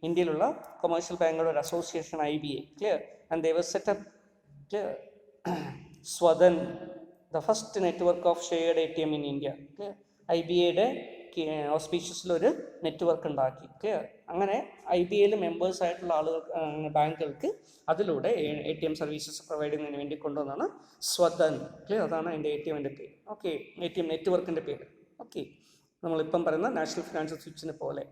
ഇന്ത്യയിലുള്ള കൊമേഴ്ഷ്യൽ ബാങ്കുകളുടെ ഒരു association IBA. Clear? And they were set up. Clear? Swadhan, the first network of shared ATM in India. Clear? IBAയുടെ ഓസ്പീഷ്യസിലൊരു നെറ്റ്വർക്ക് ഉണ്ടാക്കി. ക്ലിയർ? അങ്ങനെ IBAയിൽ മെമ്പേഴ്സ് ആയിട്ടുള്ള ബാങ്കുകൾക്ക് അതിലൂടെ ATM സർവീസസ് പ്രൊവൈഡ് ചെയ്യുന്നതിന് വേണ്ടി കൊണ്ടുവന്നാണ് സ്വതൻ. ക്ലിയർ? അതാണ് അതിൻ്റെ ATMൻ്റെ പേര്. ഓക്കെ, ATM നെറ്റ്വർക്കിൻ്റെ പേര്. ഓക്കെ, നമ്മളിപ്പം പറയുന്ന നാഷണൽ ഫിനാൻഷ്യൽ സ്വിച്ചിനെ പോലെ.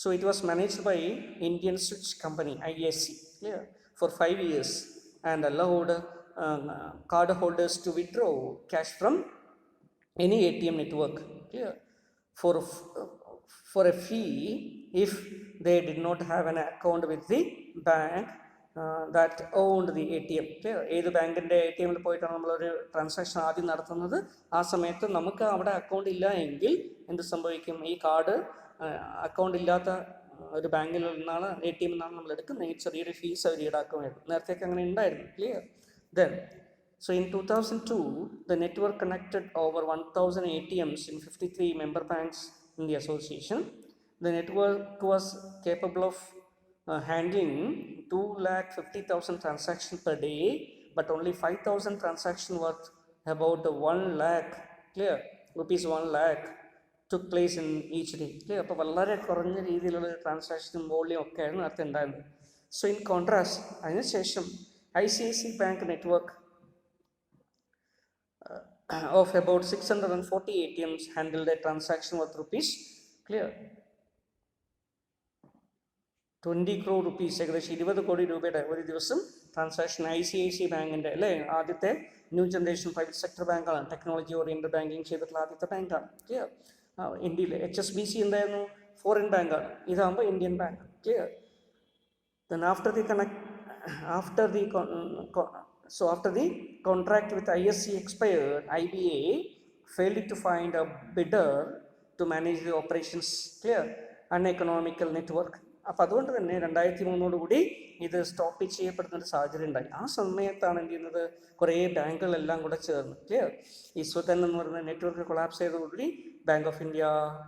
So it was managed by Indian switch company ISC. Clear? For 5 years and allowed card holders to withdraw cash from any ATM network. Clear? For a fee if they did not have an account with the bank that owned the ATM. Clear? ഏത് ബാങ്കിൻ്റെ ATMൽ പോയിട്ടാണ് നമ്മളൊരു transaction ആദ്യം നടത്തുന്നത്, ആ സമയത്ത് നമുക്ക് അവിടെ അക്കൗണ്ട് ഇല്ല എങ്കിൽ എന്ത് സംഭവിക്കും? ഈ കാർഡ് അക്കൗണ്ട് ഇല്ലാത്ത ഒരു ബാങ്കിൽ നിന്നാണ് ATM നിന്നാണ് നമ്മൾ എടുക്കുന്നത്, ചെറിയൊരു ഫീസ് അവർ ഈടാക്കുമായിരുന്നു. നേരത്തേക്ക് അങ്ങനെ ഉണ്ടായിരുന്നു. Clear? Then, so in 2002, the network connected over 1,000 ATMs in 53 member banks in the association. The network was capable of handling 250,000 transactions per day, but only 5,000 transactions worth about 1 lakh, clear, rupees 1 lakh took place in each day. Clear? അപ്പോൾ വളരെ കുറഞ്ഞ രീതിയിലുള്ള ട്രാൻസാക്ഷനും volume ഒക്കെ ആയിരുന്നു നേരത്തെ ഉണ്ടായിരുന്നത്. So in contrast അതിനുശേഷം ICICI Bank network of about 640 ATMs handled a transaction worth rupees, clear, 20 crore rupees, ഏകദേശം 20 കോടി രൂപയുടെ ഒരു ദിവസം ട്രാൻസാക്ഷൻ ICICI ബാങ്കിൻ്റെ അല്ലേ, ആദ്യത്തെ ന്യൂ ജനറേഷൻ പ്രൈവറ്റ് സെക്ടർ ബാങ്കാണ്, ടെക്നോളജി ഓറിയൻറ്റഡ് ബാങ്കിങ് ചെയ്തിട്ടുള്ള ആദ്യത്തെ ബാങ്കാണ്. ക്ലിയർ? ഇന്ത്യയിൽ HSBC എന്തായിരുന്നു? ഫോറിൻ ബാങ്കാണ്. ഇതാകുമ്പോൾ Indian bank. Clear? Then after the contract with ISC expired, IBA failed to find a bidder to manage the operations. Clear? Uneconomical network. അപ്പോൾ അതുകൊണ്ട് തന്നെ 2003 ഇത് സ്റ്റോപ്പ് ചെയ്യപ്പെടുന്നൊരു സാഹചര്യം ഉണ്ടായി. ആ സമയത്താണ് എന്ത് ചെയ്യുന്നത്, കുറേ ബാങ്കുകളെല്ലാം കൂടെ ചേർന്ന്. ക്ലിയർ? ഈ സ്വതൻ എന്ന് പറയുന്ന നെറ്റ്വർക്ക് കൊളാപ്സ് ചെയ്തതോടുകൂടി bank of India,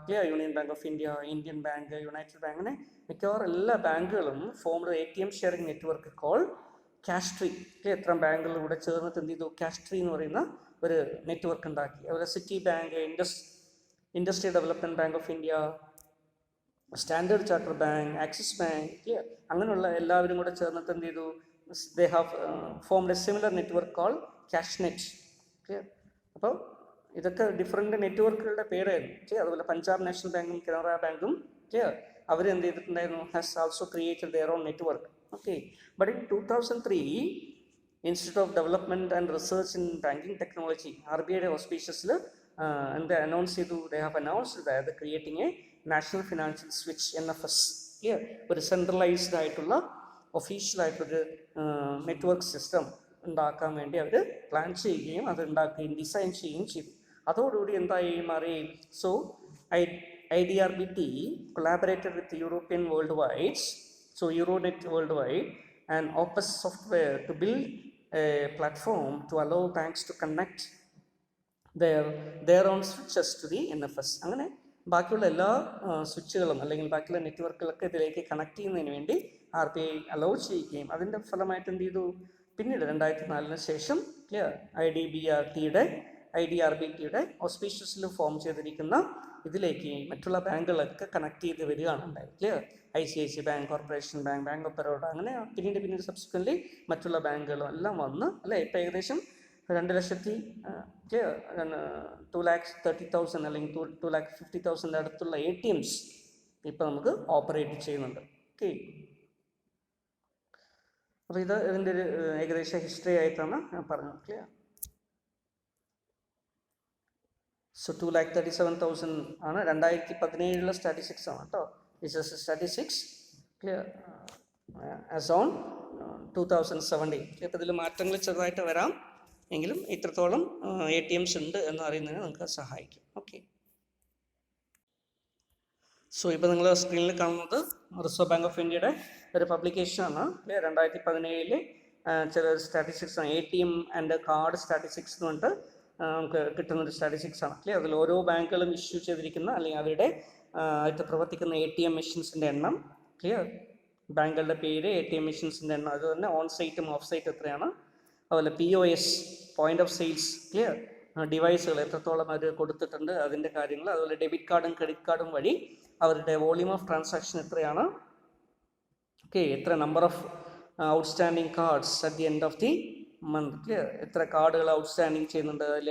clear, union bank of India, Indian bank, united bank, അങ്ങനെ മിക്കവാറും എല്ലാ ബാങ്കുകളും formed ATM sharing network call cash tree. ഇത്രയും ബാങ്കുകളിലൂടെ ചേർന്നിട്ട് എന്ത് ചെയ്തു, ക്യാഷ് ട്രീ എന്ന് പറയുന്ന ഒരു നെറ്റ്വർക്ക് ഉണ്ടാക്കി. അതുപോലെ city bank, industry development bank of India, standard charter bank, axis bank, clear, അങ്ങനെയുള്ള എല്ലാവരും കൂടെ ചേർന്നിട്ട് എന്ത് ചെയ്തു, they have formed A similar network call cash net. Clear? അപ്പോൾ ഇതൊക്കെ ഡിഫറെൻറ്റ് നെറ്റ്വർക്കുകളുടെ പേരായിരുന്നു. ക്ലിയർ? അതുപോലെ പഞ്ചാബ് നാഷണൽ ബാങ്കും കനറ ബാങ്കും, ക്ലിയർ, അവരെന്ത് ചെയ്തിട്ടുണ്ടായിരുന്നു, has also created their own network. Okay, but in 2003, Institute of Development and Research in Banking Technology, RBI auspicious, and they have announced that they're creating a National Financial Switch NFS. Clear? But a centralized official network system ഉണ്ടാക്കാൻ വേണ്ടി അവർ plan ചെയ്യുകയും അത് ഉണ്ടാക്കുകയും design ചെയ്യുകയും ചെയ്തു. അതോടുകൂടി എന്തായി മാറി? So IDRBT collaborated with European worldwide, so Euronet worldwide, and Opus software to build a platform to allow banks to connect their own switches to the NFS. അങ്ങനെ ബാക്കിയുള്ള എല്ലാ സ്വിച്ചുകളും അല്ലെങ്കിൽ ബാക്കിയുള്ള നെറ്റ്വർക്കുകളൊക്കെ ഇതിലേക്ക് കണക്ട് ചെയ്യുന്നതിന് വേണ്ടി RBI അലോ ചെയ്യുകയും അതിൻ്റെ ഫലമായിട്ട് എന്ത് ചെയ്തു, പിന്നീട് 2004 ശേഷം ക്ലിയർ IDRBTയുടെ ഓസ്പീഷ്യസിൽ ഫോം ചെയ്തിരിക്കുന്ന ഇതിലേക്ക് മറ്റുള്ള ബാങ്കുകളൊക്കെ കണക്ട് ചെയ്ത് വരികയാണ് ഉണ്ടായത്. Clear ICICI bank, corporation bank, bank of Baroda, അങ്ങനെ പിന്നീട് സബ്സിക്വൻ്റ്ലി മറ്റുള്ള ബാങ്കുകളും എല്ലാം വന്ന് അല്ലേ ഇപ്പം ഏകദേശം 2,30,000 അല്ലെങ്കിൽ 2,50,000 അടുത്തുള്ള ATMs ഇപ്പം നമുക്ക് ഓപ്പറേറ്റ് ചെയ്യുന്നുണ്ട്. ഓക്കെ, അപ്പോൾ ഇത് ഇതിൻ്റെ ഒരു ഏകദേശം ഹിസ്റ്ററി ആയിട്ടാണ് ഞാൻ പറഞ്ഞത്. ക്ലിയർ. സോ 2,37,000 ആണ് 2017 സ്റ്റാറ്റിസ്റ്റിക്സ് ആണ് കേട്ടോ. This is statistics clear as on 2017. ഇപ്പോൾ ഇതിൽ മാറ്റങ്ങൾ ചെറുതായിട്ട് വരാം എങ്കിലും ഇത്രത്തോളം ATMs ഉണ്ട് എന്ന് അറിയുന്നതിന് നമുക്ക് സഹായിക്കും. ഓക്കെ, സോ ഇപ്പോൾ നിങ്ങൾ സ്ക്രീനിൽ കാണുന്നത് റിസർവ് ബാങ്ക് ഓഫ് ഇന്ത്യയുടെ ഒരു പബ്ലിക്കേഷനാണ്. 2017 ചില സ്റ്റാറ്റിസ്റ്റിക്സ് ആണ്. ATM ആൻഡ് കാർഡ് സ്റ്റാറ്റിസ്റ്റിക്സ് എന്ന് പറഞ്ഞിട്ട് നമുക്ക് കിട്ടുന്നൊരു സ്റ്റാറ്റിസ്റ്റിക്സ് ആണ്. ക്ലിയർ. അതിൽ ഓരോ ബാങ്കുകളും ഇഷ്യൂ ചെയ്തിരിക്കുന്ന അല്ലെങ്കിൽ അവരുടെ ആയിട്ട് പ്രവർത്തിക്കുന്ന ATM മെഷീൻസിൻ്റെ എണ്ണം, ക്ലിയർ, ബാങ്കുകളുടെ പേര്, ATM മെഷീൻസിൻ്റെ എണ്ണം, അതുതന്നെ ഓൺ സൈറ്റും ഓഫ് സൈറ്റ് എത്രയാണ്, അതുപോലെ POS point of sales, clear, ഡിവൈസുകൾ എത്രത്തോളം അവർ കൊടുത്തിട്ടുണ്ട് അതിൻ്റെ കാര്യങ്ങൾ, അതുപോലെ ഡെബിറ്റ് കാർഡും ക്രെഡിറ്റ് കാർഡും വഴി അവരുടെ വോളിയൂം ഓഫ് ട്രാൻസാക്ഷൻ എത്രയാണ്, ഓക്കെ, എത്ര number of outstanding cards at the end of the month, clear, എത്ര കാർഡുകൾ ഔട്ട്സ്റ്റാൻഡിങ് ചെയ്യുന്നുണ്ട്, അതിൽ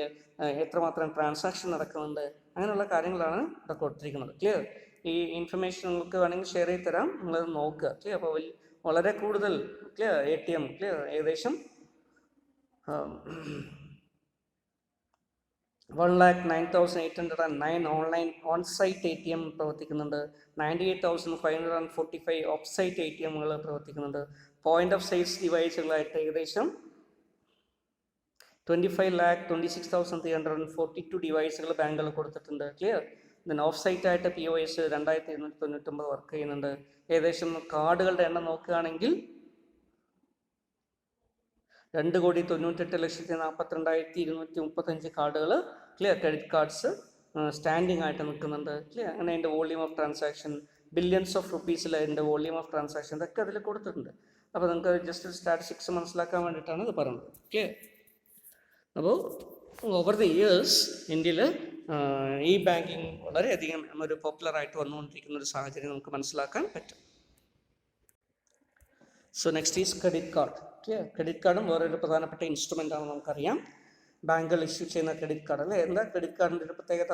എത്രമാത്രം ട്രാൻസാക്ഷൻ നടക്കുന്നുണ്ട്, അങ്ങനെയുള്ള കാര്യങ്ങളാണ് ഇവിടെ കൊടുത്തിരിക്കുന്നത്. ക്ലിയർ. ഈ ഇൻഫർമേഷൻ നിങ്ങൾക്ക് വേണമെങ്കിൽ ഷെയർ ചെയ്ത് തരാം, നിങ്ങളത് നോക്കുക. ക്ലിയർ. അപ്പോൾ വളരെ കൂടുതൽ ക്ലിയർ ATM ക്ലിയർ ഏകദേശം 1,09,809 ഓൺലൈൻ ഓൺസൈറ്റ് ATM പ്രവർത്തിക്കുന്നുണ്ട്. 98,545 ഓഫ്സൈറ്റ് ATMകൾ പ്രവർത്തിക്കുന്നുണ്ട്. പോയിന്റ് ഓഫ് സെയിൽസ് ഡിവൈസുകളായിട്ട് ഏകദേശം 25,26,342 ഡിവൈസുകൾ ബാങ്കുകൾ കൊടുത്തിട്ടുണ്ട്. ക്ലിയർ. ദെൻ ഓഫ് സൈറ്റ് ആയിട്ട് POS 2,299 വർക്ക് ചെയ്യുന്നുണ്ട്. ഏകദേശം കാർഡുകളുടെ എണ്ണം നോക്കുകയാണെങ്കിൽ 2,98,42,235 കാർഡുകൾ, ക്ലിയർ, ക്രെഡിറ്റ് കാർഡ്സ് സ്റ്റാൻഡിങ് ആയിട്ട് നിൽക്കുന്നുണ്ട്. ക്ലിയർ. അങ്ങനെ അതിൻ്റെ volume of transaction billions of റുപ്പീസിൽ അതിൻ്റെ വോളിയൂം ഓഫ് ട്രാൻസാക്ഷൻ ഇതൊക്കെ അതിൽ കൊടുത്തിട്ടുണ്ട്. അപ്പോൾ നിങ്ങൾക്ക് ജസ്റ്റ് സ്റ്റാറ്റിസ്റ്റിക്സ് മനസ്സിലാക്കാൻ വേണ്ടിയിട്ടാണ് ഇത് പറയുന്നത്. ക്ലിയർ. അപ്പോൾ ഓവർ ദി ഇയേഴ്സ് ഇന്ത്യയിൽ ഈ ബാങ്കിങ് വളരെയധികം ഒരു പോപ്പുലറായിട്ട് വന്നുകൊണ്ടിരിക്കുന്ന ഒരു സാഹചര്യം നമുക്ക് മനസ്സിലാക്കാൻ പറ്റും. So next is credit card. Clear. Credit കാർഡും വേറൊരു പ്രധാനപ്പെട്ട ഇൻസ്ട്രുമെൻ്റ് ആണ് നമുക്കറിയാം. ബാങ്കുകൾ ഇഷ്യൂ ചെയ്യുന്ന ക്രെഡിറ്റ് കാർഡ് അല്ലേ. എന്താ ക്രെഡിറ്റ് കാർഡിൻ്റെ ഒരു പ്രത്യേകത?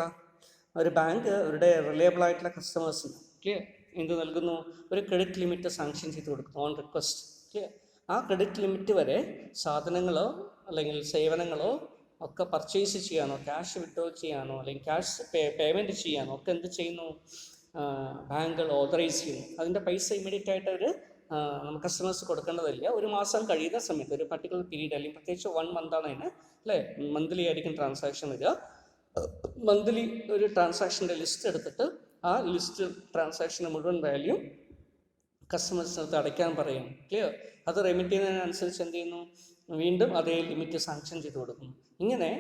ഒരു ബാങ്ക് അവരുടെ റിലയബിൾ ആയിട്ടുള്ള കസ്റ്റമേഴ്സിന് ക്ലിയർ എന്ത് നൽകുന്നു? ഒരു ക്രെഡിറ്റ് ലിമിറ്റ് സാങ്ഷൻ ചെയ്ത് കൊടുക്കുന്നു ഓൺ റിക്വസ്റ്റ്. ക്ലിയർ. ആ ക്രെഡിറ്റ് ലിമിറ്റ് വരെ സാധനങ്ങളോ അല്ലെങ്കിൽ സേവനങ്ങളോ ഒക്കെ പർച്ചേസ് ചെയ്യാനോ ക്യാഷ് വിഡ്രോ ചെയ്യാനോ അല്ലെങ്കിൽ ക്യാഷ് പേയ്മെൻറ്റ് ചെയ്യാനോ ഒക്കെ എന്ത് ചെയ്യുന്നു? ബാങ്കുകൾ ഓതറൈസ് ചെയ്യുന്നു. അതിൻ്റെ പൈസ ഇമ്മീഡിയറ്റ് ആയിട്ട് അവർ നമുക്ക് കസ്റ്റമേഴ്സ് കൊടുക്കേണ്ടതില്ല. ഒരു മാസം കഴിയുന്ന സമയത്ത് ഒരു പർട്ടിക്കുലർ പീരീഡ് അല്ലെങ്കിൽ പ്രത്യേകിച്ച് 1 മന്താണ് അതിന് അല്ലേ, മന്ത്ലി ആയിരിക്കും ട്രാൻസാക്ഷൻ വരിക. മന്ത്ലി ഒരു ട്രാൻസാക്ഷൻ്റെ ലിസ്റ്റ് എടുത്തിട്ട് ആ ലിസ്റ്റ് ട്രാൻസാക്ഷന് മുഴുവൻ വാല്യൂ കസ്റ്റമേഴ്സിനടുത്ത് അടയ്ക്കാൻ പറയും. ക്ലിയർ. അത് റെമിറ്റ് ചെയ്യുന്നതിനനുസരിച്ച് എന്ത് ചെയ്യുന്നു? വീണ്ടും അതേ ലിമിറ്റ് സാങ്ഷൻ ചെയ്ത് കൊടുക്കുന്നു. ഇങ്ങനെ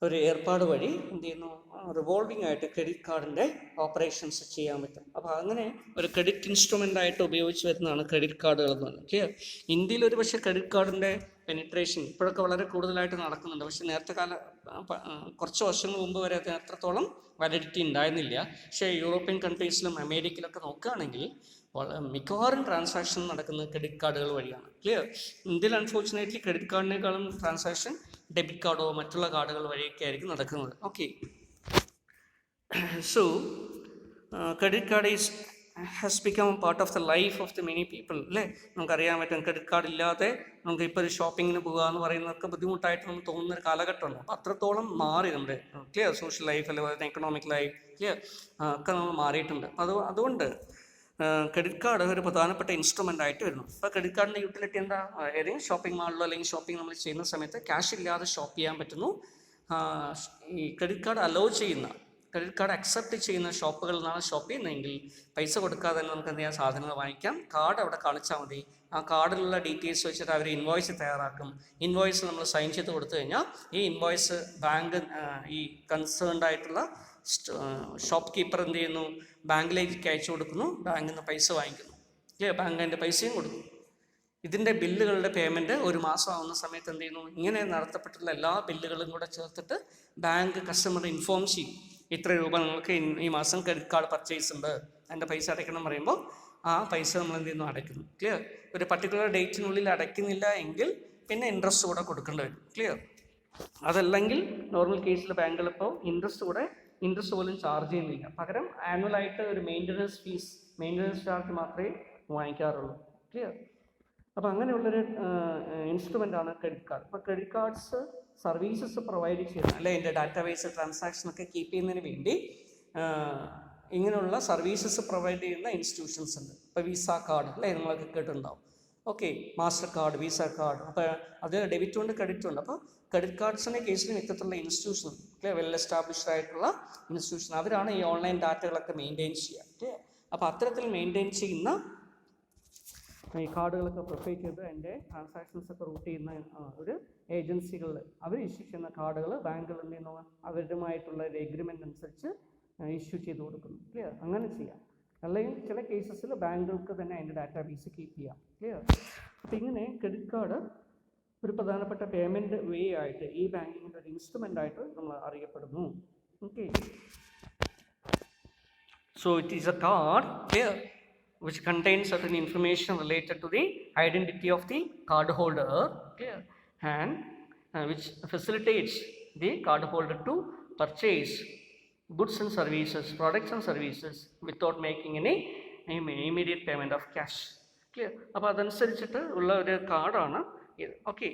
ഒരു ഏർപ്പാട് വഴി എന്ത് ചെയ്യുന്നു? റിവോൾവിംഗ് ആയിട്ട് ക്രെഡിറ്റ് കാർഡിൻ്റെ ഓപ്പറേഷൻസ് ചെയ്യാൻ പറ്റും. അപ്പോൾ അങ്ങനെ ഒരു ക്രെഡിറ്റ് ഇൻസ്ട്രുമെൻ്റ് ആയിട്ട് ഉപയോഗിച്ച് വരുന്നതാണ് ക്രെഡിറ്റ് കാർഡുകൾ എന്ന് പറയുന്നത്. ക്ലിയർ. ഇന്ത്യയിൽ ഒരു പക്ഷേ ക്രെഡിറ്റ് കാർഡിൻ്റെ പെനിട്രേഷൻ ഇപ്പോഴൊക്കെ വളരെ കൂടുതലായിട്ട് നടക്കുന്നുണ്ട്. പക്ഷേ നേരത്തെ കുറച്ച് വർഷങ്ങൾ മുമ്പ് വരെ അതിന് അത്രത്തോളം വാലിഡിറ്റി ഉണ്ടായിരുന്നില്ല. പക്ഷേ യൂറോപ്യൻ കൺട്രീസിലും അമേരിക്കയിലൊക്കെ നോക്കുകയാണെങ്കിൽ മിക്കവാറും ട്രാൻസാക്ഷൻ നടക്കുന്നത് ക്രെഡിറ്റ് കാർഡുകൾ വഴിയാണ്. ക്ലിയർ. ഇന്ത്യയിൽ അൺഫോർച്ചുനേറ്റ്ലി ക്രെഡിറ്റ് കാർഡിനേക്കാളും ട്രാൻസാക്ഷൻ ഡെബിറ്റ് കാർഡോ മറ്റുള്ള കാർഡുകൾ വഴിയൊക്കെ ആയിരിക്കും നടക്കുന്നത്. Okay. So credit card has become part of the life of the many people അല്ലേ. നമുക്കറിയാൻ പറ്റും ക്രെഡിറ്റ് കാർഡ് ഇല്ലാതെ നമുക്ക് ഇപ്പോൾ ഒരു ഷോപ്പിങ്ങിന് പോകുക എന്ന് പറയുന്നതൊക്കെ ബുദ്ധിമുട്ടായിട്ട് നമുക്ക് തോന്നുന്ന ഒരു കാലഘട്ടമാണ്. അപ്പോൾ അത്രത്തോളം മാറി നമ്മുടെ ക്ലിയർ സോഷ്യൽ ലൈഫ് അല്ലെങ്കിൽ എക്കണോമിക് ലൈഫ് ക്ലിയർ ഒക്കെ നമ്മൾ മാറിയിട്ടുണ്ട്. അതുകൊണ്ട് ക്രെഡിറ്റ് കാർഡ് ഒരു പ്രധാനപ്പെട്ട ഇൻസ്ട്രുമെൻ്റ് ആയിട്ട് വരുന്നു. ഇപ്പോൾ ക്രെഡിറ്റ് കാർഡിൻ്റെ യൂട്ടിലിറ്റി എന്താ? ഏതെങ്കിലും ഷോപ്പിംഗ് മാളിലോ അല്ലെങ്കിൽ ഷോപ്പിംഗ് നമ്മൾ ചെയ്യുന്ന സമയത്ത് ക്യാഷ് ഇല്ലാതെ ഷോപ്പ് ചെയ്യാൻ പറ്റുന്നു. ഈ ക്രെഡിറ്റ് കാർഡ് അലോ ചെയ്യുന്ന ക്രെഡിറ്റ് കാർഡ് അക്സെപ്റ്റ് ചെയ്യുന്ന ഷോപ്പുകളിൽ നിന്നാണ് ഷോപ്പ് ചെയ്യുന്നതെങ്കിൽ പൈസ കൊടുക്കാതെ തന്നെ നമുക്ക് എന്ത് ചെയ്യാം? സാധനങ്ങൾ വാങ്ങിക്കാം. കാർഡ് അവിടെ കാണിച്ചാൽ മതി. ആ കാർഡിലുള്ള ഡീറ്റെയിൽസ് വെച്ചിട്ട് അവർ ഇൻവോയ്സ് തയ്യാറാക്കും. ഇൻവോയ്സ് നമ്മൾ സൈൻ ചെയ്ത് കൊടുത്തു കഴിഞ്ഞാൽ ഈ ഇൻവോയ്സ് ബാങ്ക് ഈ കൺസേൺഡ് ആയിട്ടുള്ള ഷോപ്പ് കീപ്പർ എന്ത് ചെയ്യുന്നു? ബാങ്കിലേക്ക് അയച്ചു കൊടുക്കുന്നു. ബാങ്കിൽ നിന്ന് പൈസ വാങ്ങിക്കുന്നു. ബാങ്ക് അതിൻ്റെ പൈസയും കൊടുക്കും. ഇതിൻ്റെ ബില്ലുകളുടെ പേയ്മെൻറ്റ് ഒരു മാസം ആവുന്ന സമയത്ത് എന്ത് ചെയ്യുന്നു, ഇങ്ങനെ നടത്തപ്പെട്ടുള്ള എല്ലാ ബില്ലുകളും കൂടെ ചേർത്തിട്ട് ബാങ്ക് കസ്റ്റമറെ ഇൻഫോം ചെയ്യും. ഇത്ര രൂപ നിങ്ങൾക്ക് ഈ മാസം ക്രെഡിറ്റ് കാർഡ് പർച്ചേസ് ഉണ്ട്, അതിൻ്റെ പൈസ അടയ്ക്കണം പറയുമ്പോൾ ആ പൈസ നമ്മൾ എന്ത് ചെയ്യുന്നു, അടയ്ക്കുന്നു. ക്ലിയർ? ഒരു പർട്ടിക്കുലർ ഡേറ്റിനുള്ളിൽ അടയ്ക്കുന്നില്ല എങ്കിൽ പിന്നെ ഇൻട്രസ്റ്റ് കൂടെ കൊടുക്കേണ്ടി വരും. ക്ലിയർ? അതല്ലെങ്കിൽ നോർമൽ കേസിൽ ബാങ്കുകൾ ഇപ്പോൾ ഇൻട്രസ്റ്റ് പോലും ചാർജ് ചെയ്യുന്നില്ല. പകരം ആനുവലായിട്ട് ഒരു മെയിൻ്റനൻസ് ചാർജ് മാത്രമേ വാങ്ങിക്കാറുള്ളൂ. ക്ലിയർ? അപ്പോൾ അങ്ങനെയുള്ളൊരു ഇൻസ്ട്രുമെൻ്റാണ് ക്രെഡിറ്റ് കാർഡ്. അപ്പോൾ ക്രെഡിറ്റ് കാർഡ്സ് സർവീസസ് പ്രൊവൈഡ് ചെയ്യുന്ന, അല്ലെ എൻ്റെ ഡാറ്റാബേസ് ട്രാൻസാക്ഷനൊക്കെ കീപ്പ് ചെയ്യുന്നതിന് വേണ്ടി ഇങ്ങനെയുള്ള സർവീസസ് പ്രൊവൈഡ് ചെയ്യുന്ന ഇൻസ്റ്റിറ്റ്യൂഷൻസ് ഉണ്ട്. ഇപ്പോൾ വിസ കാർഡ്, അല്ലേ, നിങ്ങളൊക്കെ കേട്ടിട്ടുണ്ടാവും. Okay, Mastercard, visa card. അപ്പോൾ അത് ഡെബിറ്റും ഉണ്ട് ക്രെഡിറ്റും ഉണ്ട്. അപ്പോൾ ക്രെഡിറ്റ് കാർഡ്സിൻ്റെ കേസിലും ഇത്തരത്തിലുള്ള ഇൻസ്റ്റിറ്റ്യൂഷൻ, അല്ലെ, വെൽ എസ്റ്റാബ്ലിഷ്ഡ് ആയിട്ടുള്ള ഇൻസ്റ്റിറ്റ്യൂഷൻ, അവരാണ് ഈ ഓൺലൈൻ ഡാറ്റകളൊക്കെ മെയിൻറ്റെയിൻ ചെയ്യുക. ഓക്കെ, അപ്പോൾ അത്തരത്തിൽ മെയിൻറ്റെയിൻ ചെയ്യുന്ന ഈ കാർഡുകളൊക്കെ പ്രിപ്പയർ ചെയ്ത് എൻ്റെ ട്രാൻസാക്ഷൻസൊക്കെ റൂട്ട് ചെയ്യുന്ന ഒരു ഏജൻസികൾ, അവർ ഇഷ്യൂ ചെയ്യുന്ന കാർഡുകൾ ബാങ്കുകളിൽ നിന്ന് അവരുമായിട്ടുള്ള ഒരു എഗ്രിമെൻ്റ് അനുസരിച്ച് ഇഷ്യൂ ചെയ്ത് കൊടുക്കുന്നു. ക്ലിയർ? അങ്ങനെ ചെയ്യാം. അല്ലെങ്കിൽ ചില കേസസിൽ ബാങ്കുകൾക്ക് തന്നെ അതിൻ്റെ ഡാറ്റാബേസ് കീപ്പ് ചെയ്യാം. ക്ലിയർ? അപ്പോൾ ഇങ്ങനെ ക്രെഡിറ്റ് കാർഡ് ഒരു പ്രധാനപ്പെട്ട പേയ്മെൻറ്റ് വേ ആയിട്ട്, ഈ ബാങ്കിങ്ങിൻ്റെ ഒരു ഇൻസ്ട്രുമെൻ്റ് ആയിട്ട് നമ്മൾ അറിയപ്പെടുന്നു. Okay, so it is A card, clear, which contains certain information related to the identity of the cardholder, clear, and which facilitates the cardholder to purchase goods and services, products and services without making any immediate payment of cash. Clear? അപ്പോൾ അതനുസരിച്ചിട്ട് ഉള്ള ഒരു കാർഡാണ് ഇത്. Okay,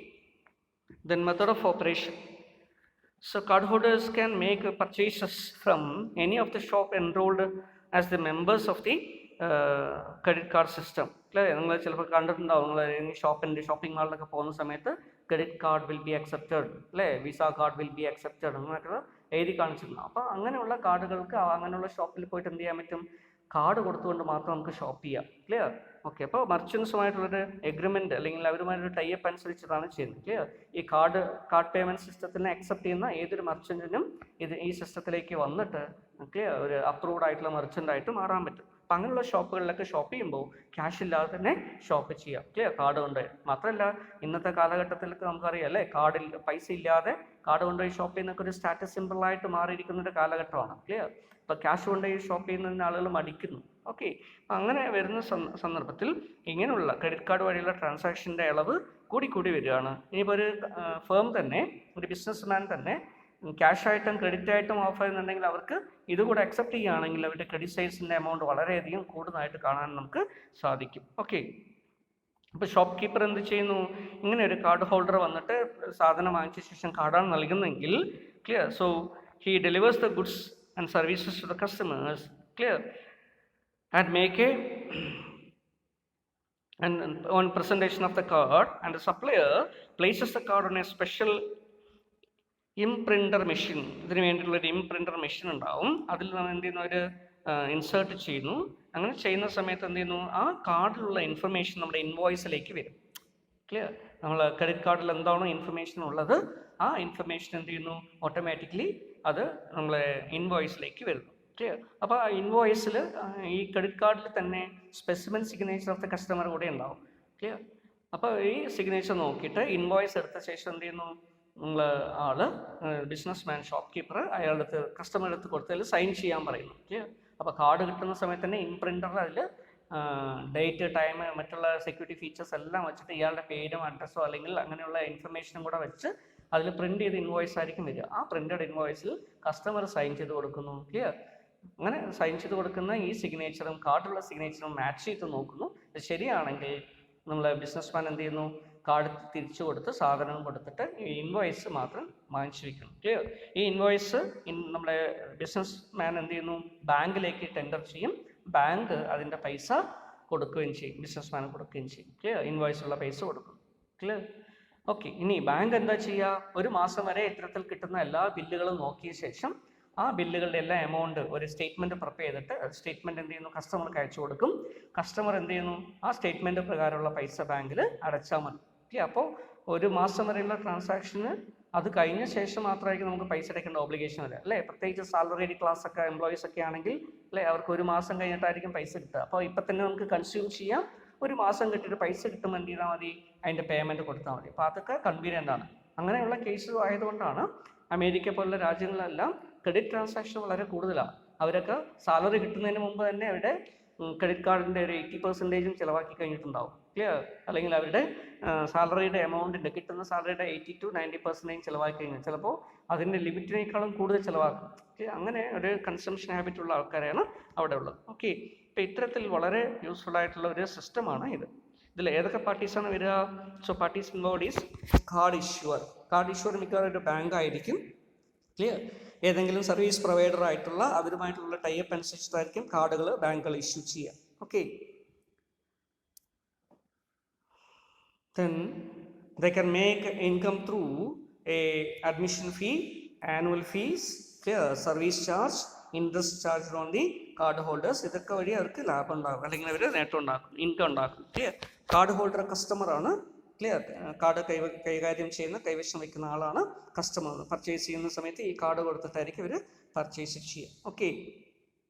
then method of operation. So cardholders can make purchases from any of the shop enrolled as the members of the credit card system. അല്ലേ, നിങ്ങൾ ചിലപ്പോൾ കണ്ടിട്ടുണ്ടാവും, നിങ്ങൾ ഷോപ്പിംഗ് മാളിലൊക്കെ പോകുന്ന സമയത്ത് credit card will be accepted, അല്ലേ, Visa card will be accepted എന്നൊക്കെ എഴുതി കാണിച്ചിട്ടുണ്ടാവും. അപ്പോൾ അങ്ങനെയുള്ള കാർഡുകൾക്ക് അങ്ങനെയുള്ള ഷോപ്പിൽ പോയിട്ട് എന്ത് ചെയ്യാൻ പറ്റും, കാർഡ് കൊടുത്തുകൊണ്ട് മാത്രം നമുക്ക് ഷോപ്പ് ചെയ്യാം. ക്ലിയർ? ഓക്കെ, അപ്പോൾ മർച്ചൻസുമായിട്ടുള്ളൊരു എഗ്രിമെൻറ്റ് അല്ലെങ്കിൽ അവരുമായൊരു ടൈപ്പ് അനുസരിച്ചിട്ടാണ് ചെയ്യുന്നത്. ക്ലിയർ? ഈ കാർഡ് പേയ്മെൻറ്റ് സിസ്റ്റത്തിനെ അക്സെപ്റ്റ് ചെയ്യുന്ന ഏതൊരു മർച്ചൻറ്റിനും ഈ സിസ്റ്റത്തിലേക്ക് വന്നിട്ട് ക്ലിയർ ഒരു അപ്രൂവ്ഡ് ആയിട്ടുള്ള മർച്ചൻ്റായിട്ട് മാറാൻ പറ്റും. അപ്പം അങ്ങനെയുള്ള ഷോപ്പുകളിലൊക്കെ ഷോപ്പ് ചെയ്യുമ്പോൾ ക്യാഷ് ഇല്ലാതെ തന്നെ ഷോപ്പ് ചെയ്യാം. ക്ലിയർ? കാർഡ് കൊണ്ട്. മാത്രമല്ല ഇന്നത്തെ കാലഘട്ടത്തിലൊക്കെ നമുക്കറിയാം, അല്ലേ, പൈസ ഇല്ലാതെ കാർഡ് കൊണ്ടുപോയി ഷോപ്പ് ചെയ്യുന്നൊക്കെ ഒരു സ്റ്റാറ്റസ് സിമ്പിളായിട്ട് മാറിയിരിക്കുന്ന ഒരു കാലഘട്ടമാണ്. ക്ലിയർ? ഇപ്പോൾ ക്യാഷ് കൊണ്ടുപോയി ഷോപ്പ് ചെയ്യുന്നതിന് ആളുകൾ മടിക്കുന്നു. ഓക്കെ, അങ്ങനെ വരുന്ന സന്ദർഭത്തിൽ ഇങ്ങനെയുള്ള ക്രെഡിറ്റ് കാർഡ് വഴിയുള്ള ട്രാൻസാക്ഷൻ്റെ അളവ് കൂടി വരികയാണ്. ഇനിയിപ്പോൾ ഒരു ഫേം തന്നെ, ഒരു ബിസിനസ്മാൻ തന്നെ ക്യാഷ് ആയിട്ടും ക്രെഡിറ്റ് ആയിട്ടും ഓഫർ ചെയ്യുന്നുണ്ടെങ്കിൽ അവർക്ക് ഇതുകൂടെ അക്സെപ്റ്റ് ചെയ്യുകയാണെങ്കിൽ അവരുടെ ക്രെഡിറ്റ് സൈസിൻ്റെ എമൗണ്ട് വളരെയധികം കൂടുതലായിട്ട് കാണാൻ നമുക്ക് സാധിക്കും. ഓക്കെ, ഇപ്പോൾ ഷോപ്പ് കീപ്പർ എന്ത് ചെയ്യുന്നു, ഇങ്ങനെ ഒരു കാർഡ് ഹോൾഡർ വന്നിട്ട് സാധനം വാങ്ങിച്ച ശേഷം കാർഡാണ് നൽകുന്നതെങ്കിൽ, clear, so he delivers the goods and services to the customers, clear, and make a and on presentation of the card, and the supplier places the card on a special imprinter machine. ഇതിന് വേണ്ടിയിട്ടുള്ളൊരു ഇംപ്രിൻ്റർ machine ഉണ്ടാവും. അതിൽ നമ്മൾ എന്ത് ചെയ്യുന്നു, ഒരു insert ചെയ്യുന്നു. അങ്ങനെ ചെയ്യുന്ന സമയത്ത് എന്ത് ചെയ്യുന്നു, ആ കാർഡിലുള്ള ഇൻഫർമേഷൻ നമ്മുടെ ഇൻവോയ്സിലേക്ക് വരും. ക്ലിയർ? നമ്മൾ ക്രെഡിറ്റ് കാർഡിൽ എന്താണോ ഇൻഫർമേഷൻ ഉള്ളത് ആ ഇൻഫർമേഷൻ എന്ത് ചെയ്യുന്നു, ഓട്ടോമാറ്റിക്കലി അത് നമ്മളെ ഇൻവോയ്സിലേക്ക് വരുന്നു. ക്ലിയർ? അപ്പോൾ ആ ഇൻവോയ്സിൽ ഈ ക്രെഡിറ്റ് കാർഡിൽ തന്നെ specimen signature of the customer കൂടെ ഉണ്ടാവും. ക്ലിയർ? അപ്പോൾ ഈ സിഗ്നേച്ചർ നോക്കിയിട്ട് ഇൻവോയ്സ് എടുത്ത ശേഷം എന്ത് ചെയ്യുന്നു, നമ്മൾ ബിസിനസ്മാൻ ഷോപ്പ് കീപ്പർ അയാളുടെ അടുത്ത് കസ്റ്റമറുടെ അടുത്ത് കൊടുത്തതിൽ സൈൻ ചെയ്യാൻ പറയുന്നു. അപ്പോൾ കാർഡ് കിട്ടുന്ന സമയത്ത് തന്നെ ഇംപ്രിൻ്ററിൽ അതിൽ ഡേറ്റ്, ടൈം, മറ്റുള്ള സെക്യൂരിറ്റി ഫീച്ചേഴ്സ് എല്ലാം വെച്ചിട്ട് ഇയാളുടെ പേരും അഡ്രസ്സോ അല്ലെങ്കിൽ അങ്ങനെയുള്ള ഇൻഫർമേഷനും കൂടെ വെച്ച് അതിൽ പ്രിൻ്റ് ചെയ്ത ഇൻവോയ്സ് ആയിരിക്കും വരിക. ആ പ്രിൻ്റഡ് ഇൻവോയ്സിൽ കസ്റ്റമർ സൈൻ ചെയ്ത് കൊടുക്കുന്നു. ക്ലിയർ? അങ്ങനെ സൈൻ ചെയ്ത് കൊടുക്കുന്ന ഈ സിഗ്നേച്ചറും കാർഡിലുള്ള സിഗ്നേച്ചറും മാച്ച് ചെയ്ത് നോക്കുന്നു. ഇത് ശരിയാണെങ്കിൽ നമ്മൾ ബിസിനസ്മാൻ എന്ത് ചെയ്യുന്നു, കാർഡ് തിരിച്ചു കൊടുത്ത് സാധനം കൊടുത്തിട്ട് ഈ ഇൻവോയ്സ് മാത്രം വാങ്ങിച്ചു വയ്ക്കണം. ക്ലിയർ? ഈ ഇൻവോയ്സ് നമ്മുടെ ബിസിനസ് മാൻ എന്ത് ചെയ്യുന്നു, ബാങ്കിലേക്ക് ടെൻഡർ ചെയ്യും. ബാങ്ക് അതിൻ്റെ പൈസ കൊടുക്കുകയും ചെയ്യും, ബിസിനസ് മാൻ കൊടുക്കുകയും ചെയ്യും. ക്ലിയർ? ഇൻവോയ്സുള്ള പൈസ കൊടുക്കും. ക്ലിയർ? ഓക്കെ, ഇനി ബാങ്ക് എന്താ ചെയ്യുക, ഒരു മാസം വരെ ഇത്തരത്തിൽ കിട്ടുന്ന എല്ലാ ബില്ലുകളും നോക്കിയ ശേഷം ആ ബില്ലുകളുടെ എല്ലാ എമൗണ്ട് ഒരു സ്റ്റേറ്റ്മെൻറ്റ് പ്രിപ്പയർ ചെയ്തിട്ട് സ്റ്റേറ്റ്മെൻറ്റ് എന്ത് ചെയ്യുന്നു, കസ്റ്റമർക്ക് അയച്ചു കൊടുക്കും. കസ്റ്റമർ എന്ത് ചെയ്യുന്നു, ആ സ്റ്റേറ്റ്മെൻറ്റ് പ്രകാരമുള്ള പൈസ ബാങ്കിൽ അടച്ചാൽ മതി. അപ്പോൾ ഒരു മാസം വരെയുള്ള ട്രാൻസാക്ഷന് അത് കഴിഞ്ഞ ശേഷം മാത്രമായിരിക്കും നമുക്ക് പൈസ അടയ്ക്കേണ്ട ഓബ്ലിഗേഷൻ വരിക, അല്ലേ? പ്രത്യേകിച്ച് സാലറിഡ് ക്ലാസ് ഒക്കെ എംപ്ലോയീസ് ഒക്കെ ആണെങ്കിൽ, അല്ലേ, അവർക്ക് ഒരു മാസം കഴിഞ്ഞിട്ടായിരിക്കും പൈസ കിട്ടുക. അപ്പോൾ ഇപ്പം തന്നെ നമുക്ക് കൺസ്യൂം ചെയ്യാം. ഒരു മാസം കിട്ടിയിട്ട് പൈസ കിട്ടുമ്പോൾ എന്ത് ചെയ്താൽ മതി? അതിൻ്റെ പേയ്മെൻറ്റ് കൊടുത്താൽ മതി. അപ്പോൾ അതൊക്കെ കൺവീനിയൻ്റ് ആണ്. അങ്ങനെയുള്ള കേസുകൾ ആയതുകൊണ്ടാണ് അമേരിക്ക പോലുള്ള രാജ്യങ്ങളിലെല്ലാം ക്രെഡിറ്റ് ട്രാൻസാക്ഷൻ വളരെ കൂടുതലാണ്. അവരൊക്കെ സാലറി കിട്ടുന്നതിന് മുമ്പ് തന്നെ അവരുടെ ക്രെഡിറ്റ് കാർഡിൻ്റെ ഒരു 80% ചിലവാക്കി കഴിഞ്ഞിട്ടുണ്ടാവും. ക്ലിയർ? അല്ലെങ്കിൽ അവരുടെ സാലറിയുടെ എമൗണ്ടിൻ്റെ, കിട്ടുന്ന സാലറിയുടെ 80 to 90% ചിലവാക്കി കഴിഞ്ഞു. ചിലപ്പോൾ അതിൻ്റെ ലിമിറ്റിനേക്കാളും കൂടുതൽ ചിലവാക്കും. അങ്ങനെ ഒരു കൺസംഷൻ ഹാബിറ്റ് ഉള്ള ആൾക്കാരാണ് അവിടെ ഉള്ളത്. ഓക്കെ, ഇപ്പോൾ ഇത്തരത്തിൽ വളരെ യൂസ്ഫുൾ ആയിട്ടുള്ള ഒരു സിസ്റ്റമാണ് ഇത്. ഇതിൽ ഏതൊക്കെ പാർട്ടീസാണ് വരിക? So parties involved is card issuer. Card issuer മിക്കവാറും ഒരു ബാങ്ക് ആയിരിക്കും. ക്ലിയർ? ഏതെങ്കിലും സർവീസ് പ്രൊവൈഡർ ആയിട്ടുള്ള അവരുമായിട്ടുള്ള ടൈപ്പ് അനുസരിച്ചിട്ടായിരിക്കും കാർഡുകൾ ബാങ്കുകൾ ഇഷ്യൂ ചെയ്യുക. Okay, then they can make income through a admission fee, annual fees, service charge, interest charged on the card holders. ഇതൊക്കെ വഴി അവർക്ക് ലാഭം ഉണ്ടാകും, അല്ലെങ്കിൽ അവർ നേട്ടം ഉണ്ടാക്കും, ഇൻകം ഉണ്ടാക്കും. ക്ലിയർ? കാർഡ് ഹോൾഡർ കസ്റ്റമർ ആണ്. ക്ലിയർ? കാർഡ് കൈകാര്യം ചെയ്യുന്ന, കൈവശം വയ്ക്കുന്ന ആളാണ് കസ്റ്റമർ. പർച്ചേസ് ചെയ്യുന്ന സമയത്ത് ഈ കാർഡ് കൊടുത്തിട്ടായിരിക്കും ഇവർ പർച്ചേസ് ചെയ്യുക. Okay,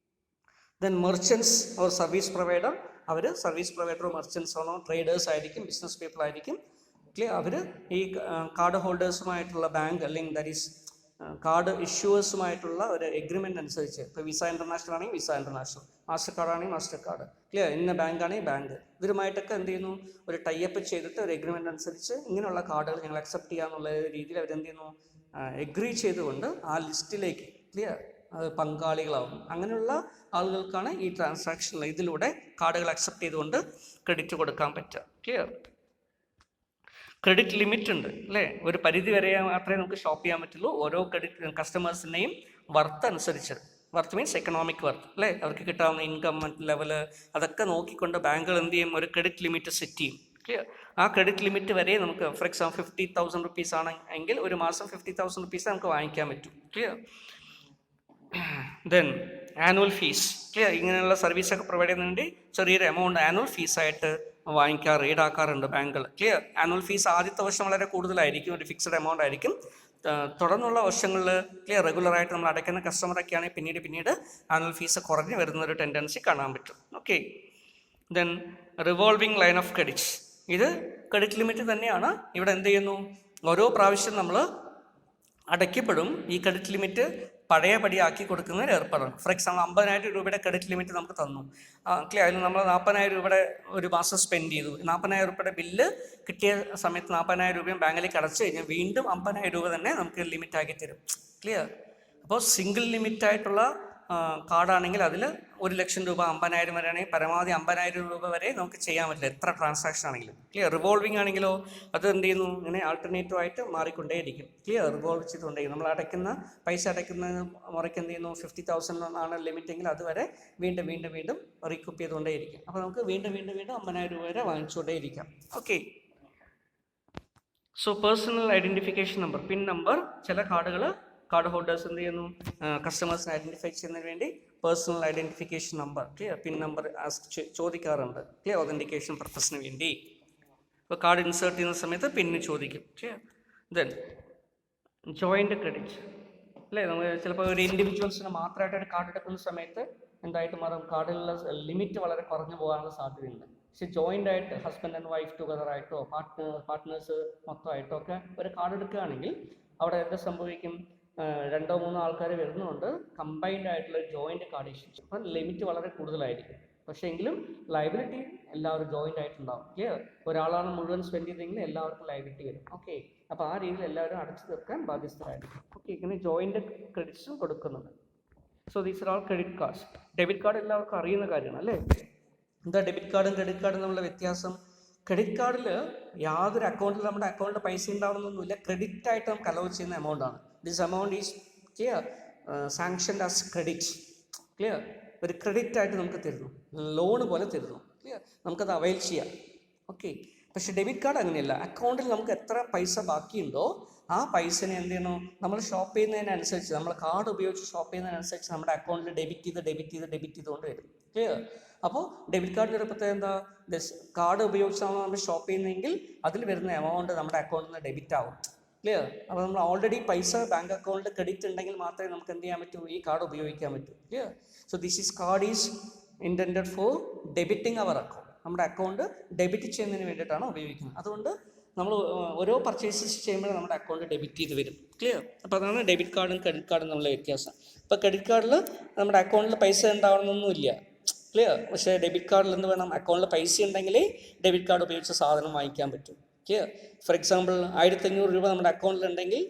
then merchants or service provider. അവർ സർവീസ് പ്രൊവൈഡറോ മെർച്ചൻസ് ആണോ, ട്രേഡേഴ്സ് ആയിരിക്കും, ബിസിനസ് പീപ്പിൾ ആയിരിക്കും. ക്ലിയർ? അവർ ഈ കാർഡ് ഹോൾഡേഴ്സുമായിട്ടുള്ള ബാങ്ക്, അല്ലെങ്കിൽ ദാറ്റ് ഈസ് കാർഡ് ഇഷ്യൂവേഴ്സുമായിട്ടുള്ള ഒരു എഗ്രിമെൻ്റ് അനുസരിച്ച്, ഇപ്പോൾ വിസ ഇൻ്റർനാഷണൽ ആണെങ്കിൽ വിസ ഇൻ്റർനാഷണൽ, മാസ്റ്റർ കാർഡ് ആണെങ്കിൽ മാസ്റ്റർ കാർഡ്, ക്ലിയർ? ഇന്ന ബാങ്ക് ആണെങ്കിൽ ബാങ്ക്, ഇവരുമായിട്ടൊക്കെ എന്ത് ചെയ്യുന്നു? ഒരു ടൈപ്പ് ചെയ്തിട്ട് ഒരു എഗ്രിമെൻ്റ് അനുസരിച്ച് ഇങ്ങനെയുള്ള കാർഡുകൾ ഞങ്ങൾ അക്സെപ്റ്റ് ചെയ്യാന്നുള്ള രീതിയിൽ അവരെന്ത് ചെയ്യുന്നു? എഗ്രി ചെയ്തുകൊണ്ട് ആ ലിസ്റ്റിലേക്ക്, ക്ലിയർ, പങ്കാളികളാവും. അങ്ങനെയുള്ള ആളുകൾക്കാണ് ഈ ട്രാൻസാക്ഷൻ ഇതിലൂടെ കാർഡുകൾ അക്സെപ്റ്റ് ചെയ്തുകൊണ്ട് ക്രെഡിറ്റ് കൊടുക്കാൻ പറ്റുക. ക്ലിയർ? ക്രെഡിറ്റ് ലിമിറ്റ് ഉണ്ട്, അല്ലേ? ഒരു പരിധി വരെ മാത്രമേ നമുക്ക് ഷോപ്പ് ചെയ്യാൻ പറ്റുള്ളൂ. ഓരോ ക്രെഡിറ്റ് കസ്റ്റമേഴ്സിൻ്റെയും വർത്ത് അനുസരിച്ച്, വർത്ത് മീൻസ് എക്കണോമിക് വർത്ത്, അല്ലേ? അവർക്ക് കിട്ടാവുന്ന ഇൻകം ലെവല് അതൊക്കെ നോക്കിക്കൊണ്ട് ബാങ്കുകൾ എന്ത് ചെയ്യും? ഒരു ക്രെഡിറ്റ് ലിമിറ്റ് സെറ്റ് ചെയ്യും. ക്ലിയർ? ആ ക്രെഡിറ്റ് ലിമിറ്റ് വരെ നമുക്ക്, ഫോർ എക്സാമ്പിൾ 50,000 റുപ്പീസ് ആണെങ്കിൽ ഒരു മാസം 50,000 റുപ്പീസ് നമുക്ക് വാങ്ങിക്കാൻ പറ്റും. Clear? Then annual fees. Clear? ഇങ്ങനെയുള്ള സർവീസൊക്കെ പ്രൊവൈഡ് ചെയ്യുന്നതിൻ്റെ ചെറിയൊരു എമൗണ്ട് ആനുവൽ ഫീസായിട്ട് ഈടാക്കാറുണ്ട് ബാങ്കുകൾ. ക്ലിയർ? ആനുവൽ ഫീസ് ആദ്യത്തെ വർഷം വളരെ കൂടുതലായിരിക്കും, ഒരു ഫിക്സഡ് എമൗണ്ട് ആയിരിക്കും. തുടർന്നുള്ള വർഷങ്ങളിൽ, ക്ലിയർ, റെഗുലറായിട്ട് നമ്മൾ അടയ്ക്കുന്ന കസ്റ്റമറൊക്കെ ആണെങ്കിൽ പിന്നീട് ആനുവൽ ഫീസ് കുറഞ്ഞു വരുന്ന ഒരു ടെൻഡൻസി കാണാൻ പറ്റും. Okay, then revolving line of credits. ഇത് ക്രെഡിറ്റ് ലിമിറ്റ് തന്നെയാണ്. ഇവിടെ എന്ത് ചെയ്യുന്നു? ഓരോ പ്രാവശ്യം നമ്മൾ അടയ്ക്കപ്പെടും ഈ ക്രെഡിറ്റ് ലിമിറ്റ് പഴയപടിയാക്കി കൊടുക്കുന്നതിന് ഏർപ്പെടണം. ഫോർ എക്സാമ്പിൾ 50,000 രൂപയുടെ ക്രെഡിറ്റ് ലിമിറ്റ് നമുക്ക് തന്നു. ക്ലിയർ? അതിൽ നമ്മൾ 40,000 രൂപയുടെ ഒരു മാസം സ്പെൻഡ് ചെയ്തു. 40,000 രൂപയുടെ ബില്ല് കിട്ടിയ സമയത്ത് 40,000 രൂപയും ബാങ്കിലേക്ക് അടച്ചു കഴിഞ്ഞാൽ വീണ്ടും 50,000 രൂപ തന്നെ നമുക്ക് ലിമിറ്റാക്കി തരും. ക്ലിയർ? അപ്പോൾ സിംഗിൾ ലിമിറ്റായിട്ടുള്ള കാർഡാണെങ്കിൽ അതിൽ 1,00,000 രൂപ, 50,000 വരെയാണെങ്കിൽ പരമാവധി 50,000 രൂപ വരെ നമുക്ക് ചെയ്യാൻ പറ്റില്ല, എത്ര ട്രാൻസാക്ഷൻ ആണെങ്കിലും. ക്ലിയർ? റിവോൾവിംഗ് ആണെങ്കിലോ അത് എന്ത് ചെയ്യുന്നു? ഇങ്ങനെ ആൾട്ടർനേറ്റീവ് ആയിട്ട് മാറിക്കൊണ്ടേയിരിക്കും. ക്ലിയർ? റിവോൾവ് ചെയ്തുകൊണ്ടേയിരിക്കും. നമ്മൾ പൈസ അടയ്ക്കുന്ന മുറയ്ക്ക് എന്ത് ചെയ്യുന്നു? 50,000 ആണ് ലിമിറ്റെങ്കിൽ അതുവരെ വീണ്ടും റീകൂപ്പ് ചെയ്തുകൊണ്ടേയിരിക്കും. അപ്പോൾ നമുക്ക് വീണ്ടും 50,000 രൂപ വരെ വാങ്ങിച്ചുകൊണ്ടേയിരിക്കാം. Okay, so personal identification number, PIN number. ചില കാർഡ് ഹോൾഡേഴ്സ് എന്ത് ചെയ്യുന്നു? കസ്റ്റമേഴ്സിനെ ഐഡൻറ്റിഫൈ ചെയ്യുന്നതിന് വേണ്ടി personal identification number, clear, PIN number ചോദിക്കാറുണ്ട്. ക്ലിയർ? ഒതൻറ്റിക്കേഷൻ പർപ്പസിന് വേണ്ടി. ഇപ്പോൾ കാർഡ് ഇൻസേർട്ട് ചെയ്യുന്ന സമയത്ത് പിന്ന് ചോദിക്കും. ക്ലിയർ? ദെൻ ജോയിൻ്റ് ക്രെഡിറ്റ്, അല്ലേ? നമ്മൾ ചിലപ്പോൾ ഒരു ഇൻഡിവിജ്വൽസിന് മാത്രമായിട്ട് ഒരു കാർഡ് എടുക്കുന്ന സമയത്ത് എന്തായിട്ട് മാറും? കാർഡിലുള്ള ലിമിറ്റ് വളരെ കുറഞ്ഞു പോകാനുള്ള സാധ്യതയുണ്ട്. പക്ഷേ ജോയിൻ്റ് ആയിട്ട് ഹസ്ബൻഡ് ആൻഡ് വൈഫ് ടുഗദർ ആയിട്ടോ പാർട്ട്നേഴ്സ് മൊത്തമായിട്ടോ ഒക്കെ ഒരു കാർഡ് എടുക്കുകയാണെങ്കിൽ അവിടെ എന്താ സംഭവിക്കും? 2-3 ആൾക്കാർ വരുന്നതുകൊണ്ട് കമ്പൈൻഡ് ആയിട്ടുള്ള ജോയിൻ്റ് കാർഡ് ഇഷ്യൂ. അപ്പം ലിമിറ്റ് വളരെ കൂടുതലായിരിക്കും. പക്ഷേ എങ്കിലും ലയബിലിറ്റി എല്ലാവരും ജോയിൻ്റ് ആയിട്ടുണ്ടാവും. ക്ലിയർ? ഒരാളാണ് മുഴുവൻ സ്പെൻഡ് ചെയ്തെങ്കിൽ എല്ലാവർക്കും ലയബിലിറ്റി വരും. ഓക്കെ, അപ്പോൾ ആ രീതിയിൽ എല്ലാവരും അടച്ചു തീർക്കാൻ ബാധ്യസ്ഥരായിരിക്കും. ഓക്കെ, ഇങ്ങനെ ജോയിൻ്റ് ക്രെഡിറ്റ്സും കൊടുക്കുന്നുണ്ട്. So these are all credit cards. Debit card എല്ലാവർക്കും അറിയുന്ന കാര്യമാണ്, അല്ലേ? എന്താ ഡെബിറ്റ് കാർഡും ക്രെഡിറ്റ് കാർഡും തമ്മിലുള്ള വ്യത്യാസം? ക്രെഡിറ്റ് കാർഡിൽ യാതൊരു അക്കൗണ്ടിൽ നമ്മുടെ അക്കൗണ്ടിൽ പൈസ ഉണ്ടാവണമെന്നൊന്നുമില്ല. ക്രെഡിറ്റ് ആയിട്ട് നമുക്ക് അലോ ചെയ്യുന്ന എമൗണ്ട് ആണ്. This amount is clear sanctioned as credit. Clear? ഒരു ക്രെഡിറ്റ് ആയിട്ട് നമുക്ക് തരുന്നു, ലോൺ പോലെ തരുന്നു. ക്ലിയർ? നമുക്കത് അവൈൽ ചെയ്യാം. ഓക്കെ, പക്ഷേ ഡെബിറ്റ് കാർഡ് അങ്ങനെയല്ല. അക്കൗണ്ടിൽ നമുക്ക് എത്ര പൈസ ബാക്കിയുണ്ടോ ആ പൈസനെ എന്ത് ചെയ്യണോ? നമ്മൾ ഷോപ്പ് ചെയ്യുന്നതിനനുസരിച്ച്, നമ്മൾ കാർഡ് ഉപയോഗിച്ച് ഷോപ്പ് ചെയ്യുന്നതിനനുസരിച്ച് നമ്മുടെ അക്കൗണ്ടിൽ ഡെബിറ്റ് ചെയ്തുകൊണ്ട് വരും. ക്ലിയർ? അപ്പോൾ ഡെബിറ്റ് കാർഡിൻ്റെ ഒരു പ്രത്യേകത എന്താ? കാർഡ് ഉപയോഗിച്ചാണ് നമ്മൾ ഷോപ്പ് ചെയ്യുന്നതെങ്കിൽ അതിൽ വരുന്ന എമൗണ്ട് നമ്മുടെ അക്കൗണ്ടിൽ നിന്ന് ഡെബിറ്റ് ആവും. ക്ലിയർ? അപ്പോൾ നമ്മൾ ഓൾറെഡി പൈസ ബാങ്ക് അക്കൗണ്ടിൽ ക്രെഡിറ്റ് ഉണ്ടെങ്കിൽ മാത്രമേ നമുക്ക് എന്ത് ചെയ്യാൻ പറ്റൂ, ഈ കാർഡ് ഉപയോഗിക്കാൻ പറ്റൂ. Clear? So this is card is intended for debiting our account. നമ്മുടെ അക്കൗണ്ട് ഡെബിറ്റ് ചെയ്യുന്നതിന് വേണ്ടിയിട്ടാണ് ഉപയോഗിക്കുന്നത്. അതുകൊണ്ട് നമ്മൾ ഓരോ പർച്ചേസസ് ചെയ്യുമ്പോൾ നമ്മുടെ അക്കൗണ്ട് ഡെബിറ്റ് ചെയ്ത് വരും. ക്ലിയർ? അപ്പോൾ അതാണ് ഡെബിറ്റ് കാർഡും ക്രെഡിറ്റ് കാർഡും തമ്മിലുള്ള വ്യത്യാസം. ഇപ്പോൾ ക്രെഡിറ്റ് കാർഡിൽ നമ്മുടെ അക്കൗണ്ടിൽ പൈസ ഉണ്ടാവണമെന്നൊന്നുമില്ല. ക്ലിയർ? പക്ഷേ ഡെബിറ്റ് കാർഡിൽ എന്ത് വേണം, അക്കൗണ്ടിൽ പൈസ ഉണ്ടെങ്കിലേ ഡെബിറ്റ് കാർഡ് ഉപയോഗിച്ച് സാധനം വാങ്ങിക്കാൻ പറ്റും. ക്ലിയർ? ഫോർ എക്സാമ്പിൾ 1500 രൂപ നമ്മുടെ അക്കൗണ്ടിലുണ്ടെങ്കിൽ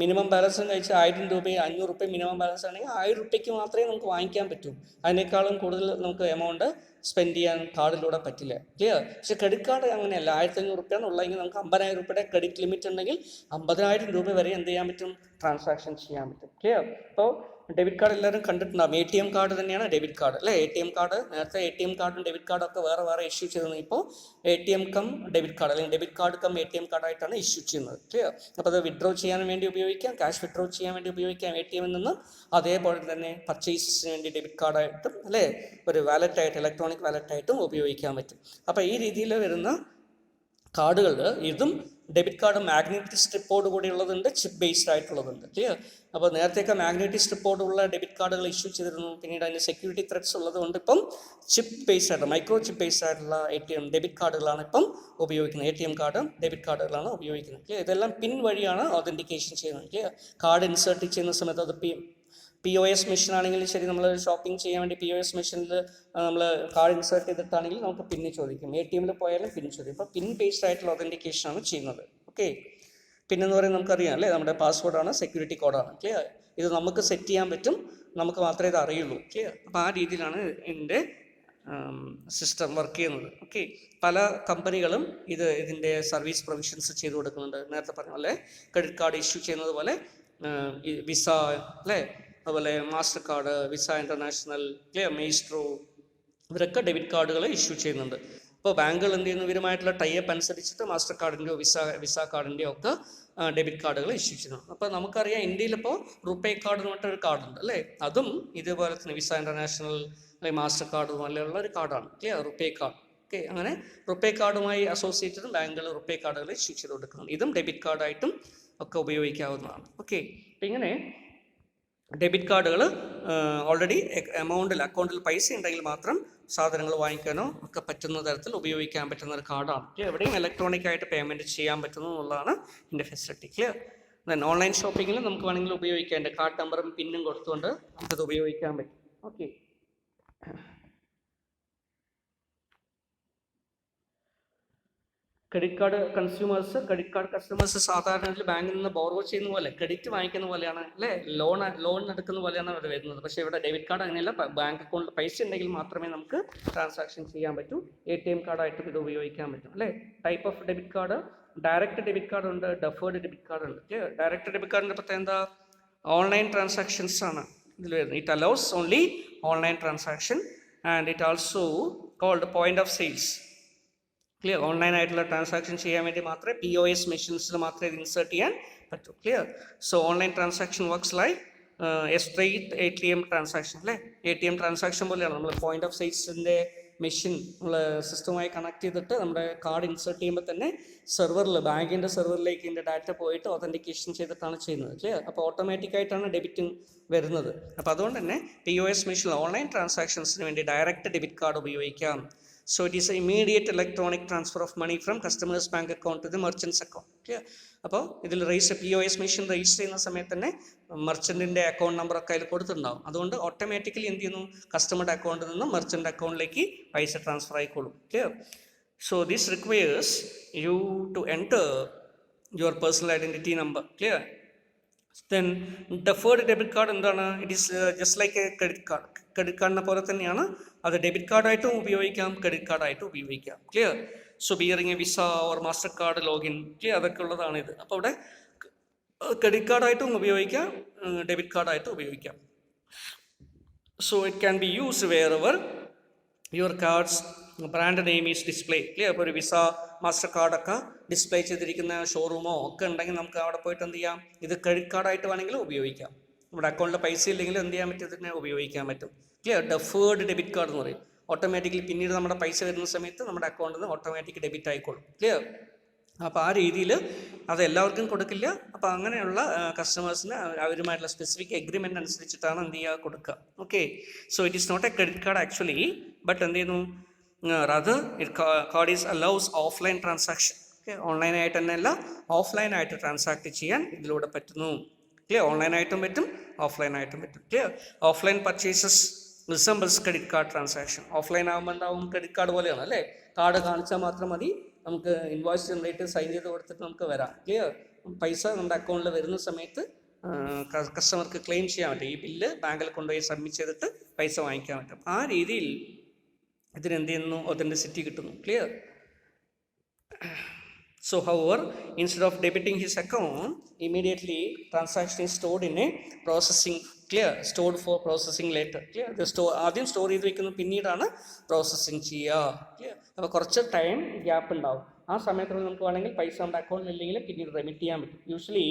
മിനിമം ബാലൻസും കഴിച്ച് 1000 രൂപയും 500 രൂപ മിനിമം ബാലൻസ് ആണെങ്കിൽ 1000 രൂപയ്ക്ക് മാത്രമേ നമുക്ക് വാങ്ങിക്കാൻ പറ്റൂ. അതിനേക്കാളും കൂടുതൽ നമുക്ക് എമൗണ്ട് സ്പെൻഡ് ചെയ്യാൻ കാർഡിലൂടെ പറ്റില്ല. ക്ലിയർ? പക്ഷേ ക്രെഡിറ്റ് കാർഡ് അങ്ങനെയല്ല. 1500 രൂപയാണ് ഉള്ളതെങ്കിൽ നമുക്ക് 50,000 രൂപയുടെ ക്രെഡിറ്റ് ലിമിറ്റ് ഉണ്ടെങ്കിൽ 50,000 രൂപ വരെ എന്ത് ചെയ്യാൻ പറ്റും, ട്രാൻസാക്ഷൻ ചെയ്യാൻ പറ്റും. ക്ലിയർ? അപ്പോൾ ഡെബിറ്റ് കാർഡ് എല്ലാവരും കണ്ടിട്ടുണ്ടാകും. ATM കാർഡ് തന്നെയാണ് ഡെബിറ്റ് കാർഡ് അല്ലേ? ATM കാർഡ് നേരത്തെ ATM കാർഡും ഡെബിറ്റ് കാർഡും ഒക്കെ വേറെ ഇഷ്യൂ ചെയ്യുന്നത്. ഇപ്പോൾ ATM കം ഡെബിറ്റ് കാർഡ് അല്ലെങ്കിൽ ഡെബിറ്റ് കാർഡ് കം ATM കാർഡായിട്ടാണ് ഇഷ്യൂ ചെയ്യുന്നത്. ക്ലിയർ? അപ്പോൾ അത് വിഡ്രോ ചെയ്യാൻ വേണ്ടി ഉപയോഗിക്കാം, ക്യാഷ് വിഡ്രോ ചെയ്യാൻ വേണ്ടി ഉപയോഗിക്കാം ATM നിന്ന്. അതേപോലെ തന്നെ പർച്ചേസസിന് വേണ്ടി ഡെബിറ്റ് കാർഡായിട്ടും അല്ലേ, ഒരു വാലറ്റായിട്ട് ഇലക്ട്രോണിക് വാലറ്റായിട്ടും ഉപയോഗിക്കാൻ പറ്റും. അപ്പോൾ ഈ രീതിയിൽ വരുന്ന കാർഡുകൾ ഇതും ഡെബിറ്റ് കാർഡ് മാഗ്നറ്റിക് സ്ട്രിപ്പോട് കൂടി ഉള്ളതുണ്ട്, ചിപ്പ് ബേസ്ഡ് ആയിട്ടുള്ളതുണ്ട്. ക്ലിയർ? അപ്പോൾ നേരത്തെയൊക്കെ മാഗ്നറ്റിക് സ്ട്രിപ്പോടുള്ള ഡെബിറ്റ് കാർഡുകൾ ഇഷ്യൂ ചെയ്തിരുന്നു. പിന്നീട് അതിന് സെക്യൂരിറ്റി ത്രെറ്റ്സ് ഉള്ളത് കൊണ്ട് ഇപ്പം ചിപ്പ് ബേസ്ഡ് ആയിട്ട് മൈക്രോ ചിപ്പ് ബേസ്ഡ് ആയിട്ടുള്ള ഡെബിറ്റ് കാർഡുകളാണ് ഇപ്പം ഉപയോഗിക്കുന്നത്. ATM കാർഡും ഡെബിറ്റ് കാർഡുകളാണ് ഉപയോഗിക്കുന്നത്. ക്ലിയർ? ഇതെല്ലാം പിൻ വഴിയാണ് ഓതൻറ്റിക്കേഷൻ ചെയ്യുന്നത്. ക്ലിയർ? കാർഡ് ഇൻസേർട്ട് ചെയ്യുന്ന സമയത്ത് അത് POS മെഷീൻ ആണെങ്കിലും ശരി, നമ്മൾ ഷോപ്പിംഗ് ചെയ്യാൻ വേണ്ടി POS മെഷീനിൽ നമ്മൾ കാർഡ് ഇൻസേർട്ട് ചെയ്തിട്ടാണെങ്കിൽ നമുക്ക് പിന്ന് ചോദിക്കും. ATM പോയാലും പിൻ ചോദിക്കും. അപ്പോൾ പിൻ ബേസ്ഡ് ആയിട്ടുള്ള ഒതൻറ്റിക്കേഷനാണ് ചെയ്യുന്നത്. ഓക്കെ. പിന്നെന്ന് പറയുന്നത് നമുക്കറിയാം അല്ലേ, നമ്മുടെ പാസ്വേഡാണ്, സെക്യൂരിറ്റി കോഡാണ്. ക്ലിയർ? ഇത് നമുക്ക് സെറ്റ് ചെയ്യാൻ പറ്റും, നമുക്ക് മാത്രമേ ഇത് അറിയുള്ളൂ. ക്ലിയർ? അപ്പോൾ ആ രീതിയിലാണ് ഇതിൻ്റെ സിസ്റ്റം വർക്ക് ചെയ്യുന്നത്. ഓക്കെ. പല കമ്പനികളും ഇതിൻ്റെ സർവീസ് പ്രൊവിഷൻസ് ചെയ്തു കൊടുക്കുന്നുണ്ട്. നേരത്തെ പറഞ്ഞ പോലെ ക്രെഡിറ്റ് കാർഡ് ഇഷ്യൂ ചെയ്യുന്നത് പോലെ വിസ അല്ലേ, അതുപോലെ Mastercard, Visa International, clear, Maestro, ഇവരൊക്കെ ഡെബിറ്റ് കാർഡുകൾ ഇഷ്യൂ ചെയ്യുന്നുണ്ട്. ഇപ്പോൾ ബാങ്കുകൾ എന്ത് ചെയ്യുന്നു, ഇവരുമായിട്ടുള്ള ടൈപ്പ് അനുസരിച്ചിട്ട് മാസ്റ്റർ കാർഡിൻ്റെയോ വിസ കാർഡിൻ്റെയോ ഒക്കെ ഡെബിറ്റ് കാർഡുകൾ ഇഷ്യൂ ചെയ്യുന്നു. അപ്പോൾ നമുക്കറിയാം ഇന്ത്യയിലിപ്പോൾ റുപേ കാർഡ് എന്ന് പറഞ്ഞിട്ടൊരു കാർഡുണ്ട് അല്ലേ, അതും ഇതുപോലെ തന്നെ വിസ ഇൻ്റർനാഷണൽ അല്ലെങ്കിൽ മാസ്റ്റർ കാർഡ് പോലെയുള്ള ഒരു കാർഡാണ്. ക്ലിയർ? റുപേ കാർഡ്. ഓക്കെ. അങ്ങനെ റുപേ കാർഡുമായി അസോസിയേറ്റഡും ബാങ്കുകൾ റുപേ കാർഡുകൾ ഇഷ്യൂ ചെയ്ത് കൊടുക്കുന്നുണ്ട്. ഇതും ഡെബിറ്റ് കാർഡായിട്ടും ഒക്കെ ഉപയോഗിക്കാവുന്നതാണ്. ഓക്കെ. അപ്പം ഇങ്ങനെ ഡെബിറ്റ് കാർഡുകൾ ഓൾറെഡി എമൗണ്ടിൽ അക്കൗണ്ടിൽ പൈസ ഉണ്ടെങ്കിൽ മാത്രം സാധനങ്ങൾ വാങ്ങിക്കാനോ ഒക്കെ പറ്റുന്ന തരത്തിൽ ഉപയോഗിക്കാൻ പറ്റുന്ന ഒരു കാർഡാണ്. എവിടെയും ഇലക്ട്രോണിക് ആയിട്ട് പേയ്മെൻറ്റ് ചെയ്യാൻ പറ്റുന്നു എന്നുള്ളതാണ് ഇതിൻ്റെ ഫെസിലിറ്റി. ക്ലിയർ? ദെൻ ഓൺലൈൻ ഷോപ്പിങ്ങിൽ നമുക്ക് വേണമെങ്കിൽ ഉപയോഗിക്കാം. എൻ്റെ കാർഡ് നമ്പറും പിന്നും കൊടുത്തുകൊണ്ട് നമുക്കത് ഉപയോഗിക്കാൻ പറ്റും. ഓക്കെ. ക്രെഡിറ്റ് കാർഡ് കസ്റ്റമേഴ്സ് സാധാരണ ബാങ്കിൽ നിന്ന് ബോറോ ചെയ്യുന്ന പോലെ ക്രെഡിറ്റ് വാങ്ങിക്കുന്ന പോലെയാണ് അല്ലേ, ലോൺ എടുക്കുന്ന പോലെയാണ് അവർ വരുന്നത്. പക്ഷേ ഇവിടെ ഡെബിറ്റ് കാർഡ് അങ്ങനെയല്ല. ബാങ്ക് അക്കൗണ്ടിൽ പൈസ ഉണ്ടെങ്കിൽ മാത്രമേ നമുക്ക് ട്രാൻസാക്ഷൻ ചെയ്യാൻ പറ്റൂ. ATM കാർഡായിട്ടും ഇത് ഉപയോഗിക്കാൻ പറ്റും അല്ലേ. Type of debit card, direct debit card ഉണ്ട്, ഡെഫേർഡ് ഡെബിറ്റ് കാർഡ് ഉണ്ട്. ഡയറക്റ്റ് ഡെബിറ്റ് കാർഡിൻ്റെ പ്രത്യേകത എന്താ, ഓൺലൈൻ ട്രാൻസാക്ഷൻസ് ആണ് ഇതിൽ വരുന്നത്. It allows only online transaction and it also called point of sales. Clear? Online ആയിട്ടുള്ള ട്രാൻസാക്ഷൻ ചെയ്യാൻ വേണ്ടി മാത്രമേ POS മെഷീൻസിൽ മാത്രമേ ഇത് ഇൻസേർട്ട് ചെയ്യാൻ പറ്റൂ. Clear? So online transaction works like A straight ATM transaction അല്ലേ. ATM ട്രാൻസാക്ഷൻ പോലെയാണ്. നമ്മൾ പോയിന്റ് ഓഫ് സെയിൽസിൻ്റെ മെഷീൻ നമ്മൾ സിസ്റ്റവുമായി കണക്ട് ചെയ്തിട്ട് നമ്മുടെ കാർഡ് ഇൻസേർട്ട് ചെയ്യുമ്പോൾ തന്നെ സെർവറിൽ, ബാങ്കിൻ്റെ സെർവറിലേക്ക് ഇതിൻ്റെ ഡാറ്റ പോയിട്ട് ഒതൻറ്റിക്കേഷൻ ചെയ്തിട്ടാണ് ചെയ്യുന്നത്. ക്ലിയർ? അപ്പോൾ ഓട്ടോമാറ്റിക്കായിട്ടാണ് ഡെബിറ്റ് വരുന്നത്. അപ്പോൾ അതുകൊണ്ട് തന്നെ POS മെഷീനിൽ ഓൺലൈൻ ട്രാൻസാക്ഷൻസിന് വേണ്ടി ഡയറക്റ്റ് ഡെബിറ്റ് കാർഡ് ഉപയോഗിക്കാം. So it is an immediate electronic transfer of money from customer's bank account to the merchant's account. Clear? അപ്പോൾ ഇതിൽ POS മെഷീൻ രജിസ്റ്റർ ചെയ്യുന്ന സമയത്ത് തന്നെ മെർച്ചൻറ്റിൻ്റെ അക്കൗണ്ട് നമ്പറൊക്കെ അതിൽ കൊടുത്തിട്ടുണ്ടാവും. അതുകൊണ്ട് ഓട്ടോമാറ്റിക്കലി എന്ത് ചെയ്യുന്നു, കസ്റ്റമറുടെ അക്കൗണ്ടിൽ നിന്ന് മെർച്ചൻ്റ് അക്കൗണ്ടിലേക്ക് പൈസ ട്രാൻസ്ഫർ ആയിക്കോളും. Clear? So this requires you to enter your personal identity number. Clear? Then deferred debit card എന്താണ്, it is just like a credit card. Credit കാർഡിനെ പോലെ തന്നെയാണ്, അത് ഡെബിറ്റ് കാർഡായിട്ടും ഉപയോഗിക്കാം, ക്രെഡിറ്റ് കാർഡായിട്ടും ഉപയോഗിക്കാം. Clear? So bearing a Visa or Mastercard login, clear, അതൊക്കെ ഉള്ളതാണ് ഇത്. അപ്പോൾ ഇവിടെ ക്രെഡിറ്റ് കാർഡായിട്ടും ഉപയോഗിക്കാം, ഡെബിറ്റ് കാർഡായിട്ടും ഉപയോഗിക്കാം. So it can be used wherever your cards brand name is display. Clear? അപ്പോൾ ഒരു വിസ മാസ്റ്റർ കാർഡൊക്കെ ഡിസ്പ്ലേ ചെയ്തിരിക്കുന്ന ഷോറൂമോ ഒക്കെ ഉണ്ടെങ്കിൽ നമുക്ക് അവിടെ പോയിട്ട് എന്ത് ചെയ്യാം, ഇത് ക്രെഡിറ്റ് കാർഡായിട്ട് വേണമെങ്കിലും ഉപയോഗിക്കാം. നമ്മുടെ അക്കൗണ്ടിൽ പൈസ ഇല്ലെങ്കിലും എന്ത് ചെയ്യാൻ പറ്റും, ഇതിനെ ഉപയോഗിക്കാൻ പറ്റും. ക്ലിയർ? ഡെഫേർഡ് ഡെബിറ്റ് കാർഡ് എന്ന് പറയും. ഓട്ടോമാറ്റിക്കലി പിന്നീട് നമ്മുടെ പൈസ വരുന്ന സമയത്ത് നമ്മുടെ അക്കൗണ്ടിൽ നിന്ന് ഓട്ടോമാറ്റിക് ഡെബിറ്റ് ആയിക്കോളും. ക്ലിയർ? അപ്പോൾ ആ രീതിയിൽ അത് എല്ലാവർക്കും കൊടുക്കില്ല. അപ്പോൾ അങ്ങനെയുള്ള കസ്റ്റമേഴ്സിന് അവരുമായിട്ടുള്ള സ്പെസിഫിക് എഗ്രിമെൻ്റ് അനുസരിച്ചിട്ടാണ് എന്ത് ചെയ്യുക, കൊടുക്കുക. Okay, so it is not a credit card actually, but എന്ത് ചെയ്യുന്നു, rather card is allows offline transaction. Okay, ഓൺലൈനായിട്ട് തന്നെയല്ല, ഓഫ്ലൈനായിട്ട് ട്രാൻസാക്ട് ചെയ്യാൻ ഇതിലൂടെ പറ്റുന്നു. ക്ലിയർ, ഓൺലൈനായിട്ടും പറ്റും, ഓഫ്ലൈനായിട്ടും പറ്റും. Clear, offline purchases resembles credit card transaction. Offline ആകുമ്പോൾ ഉണ്ടാവും ക്രെഡിറ്റ് കാർഡ് പോലെയാണ് അല്ലേ, കാർഡ് കാണിച്ചാൽ മാത്രം മതി, നമുക്ക് ഇൻവോയ്സ് ജനറേറ്റ് സൈൻ ചെയ്ത് കൊടുത്തിട്ട് നമുക്ക് വരാം. ക്ലിയർ, പൈസ നമ്മുടെ അക്കൗണ്ടിൽ വരുന്ന സമയത്ത് കസ്റ്റമർക്ക് ക്ലെയിം ചെയ്യാൻ പറ്റും. ഈ ബില്ല് ബാങ്കിൽ കൊണ്ടുപോയി സബ്മിറ്റ് ചെയ്തിട്ട് പൈസ വാങ്ങിക്കാൻ പറ്റും. ആ രീതിയിൽ ഇതിനെന്ത് ചെയ്യുന്നു, ഒതൻറ്റിസിറ്റി കിട്ടുന്നു. Clear. So however, instead of debiting his account, immediately transaction is stored in a processing, clear, stored for processing later. Clear, the store ആദ്യം സ്റ്റോർ ചെയ്ത് വെക്കുന്നു, പിന്നീടാണ് പ്രോസസ്സിങ് ചെയ്യുക. ക്ലിയർ, അപ്പോൾ കുറച്ച് ടൈം ഗ്യാപ്പ് ഉണ്ടാവും. ആ സമയത്തുള്ള നമുക്ക് വേണമെങ്കിൽ പൈസ നമ്മുടെ അക്കൗണ്ടിൽ ഇല്ലെങ്കിൽ പിന്നീട് റെമിറ്റ് ചെയ്യാൻ പറ്റും. Usually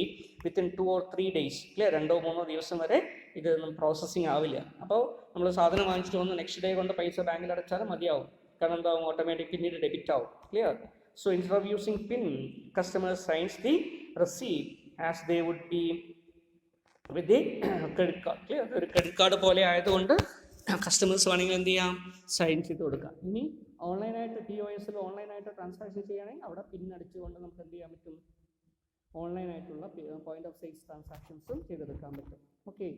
within 2 or 3 days. Clear, 2-3 ദിവസം വരെ ഇതൊന്നും പ്രോസസ്സിങ് ആവില്ല. അപ്പോൾ നമ്മൾ സാധനം വാങ്ങിച്ചിട്ട് വന്ന് നെക്സ്റ്റ് ഡേ കൊണ്ട് പൈസ ബാങ്കിൽ അടച്ചാലും മതിയാവും. കാരണം എന്താവും, ഓട്ടോമാറ്റിക് പിന്നീട് ഡെബിറ്റ് ആവും. Clear. So instead of using PIN, customer signs the receipt as they would be with the credit card. Clear, ഒരു ക്രെഡിറ്റ് കാർഡ് പോലെ ആയതുകൊണ്ട് കസ്റ്റമേഴ്സ് വേണമെങ്കിൽ എന്ത് ചെയ്യാം, സൈൻ ചെയ്ത് കൊടുക്കാം. ഇനി ഓൺലൈനായിട്ട് POSൽ ഓൺലൈനായിട്ട് ട്രാൻസാക്ഷൻ ചെയ്യുകയാണെങ്കിൽ അവിടെ പിൻ അടിച്ചുകൊണ്ട് നമുക്ക് എന്ത് ചെയ്യാൻ പറ്റും, ഓൺലൈനായിട്ടുള്ള പോയിന്റ് ഓഫ് സെയിൽസ് ട്രാൻസാക്ഷൻസും ചെയ്തെടുക്കാൻ പറ്റും. Okay,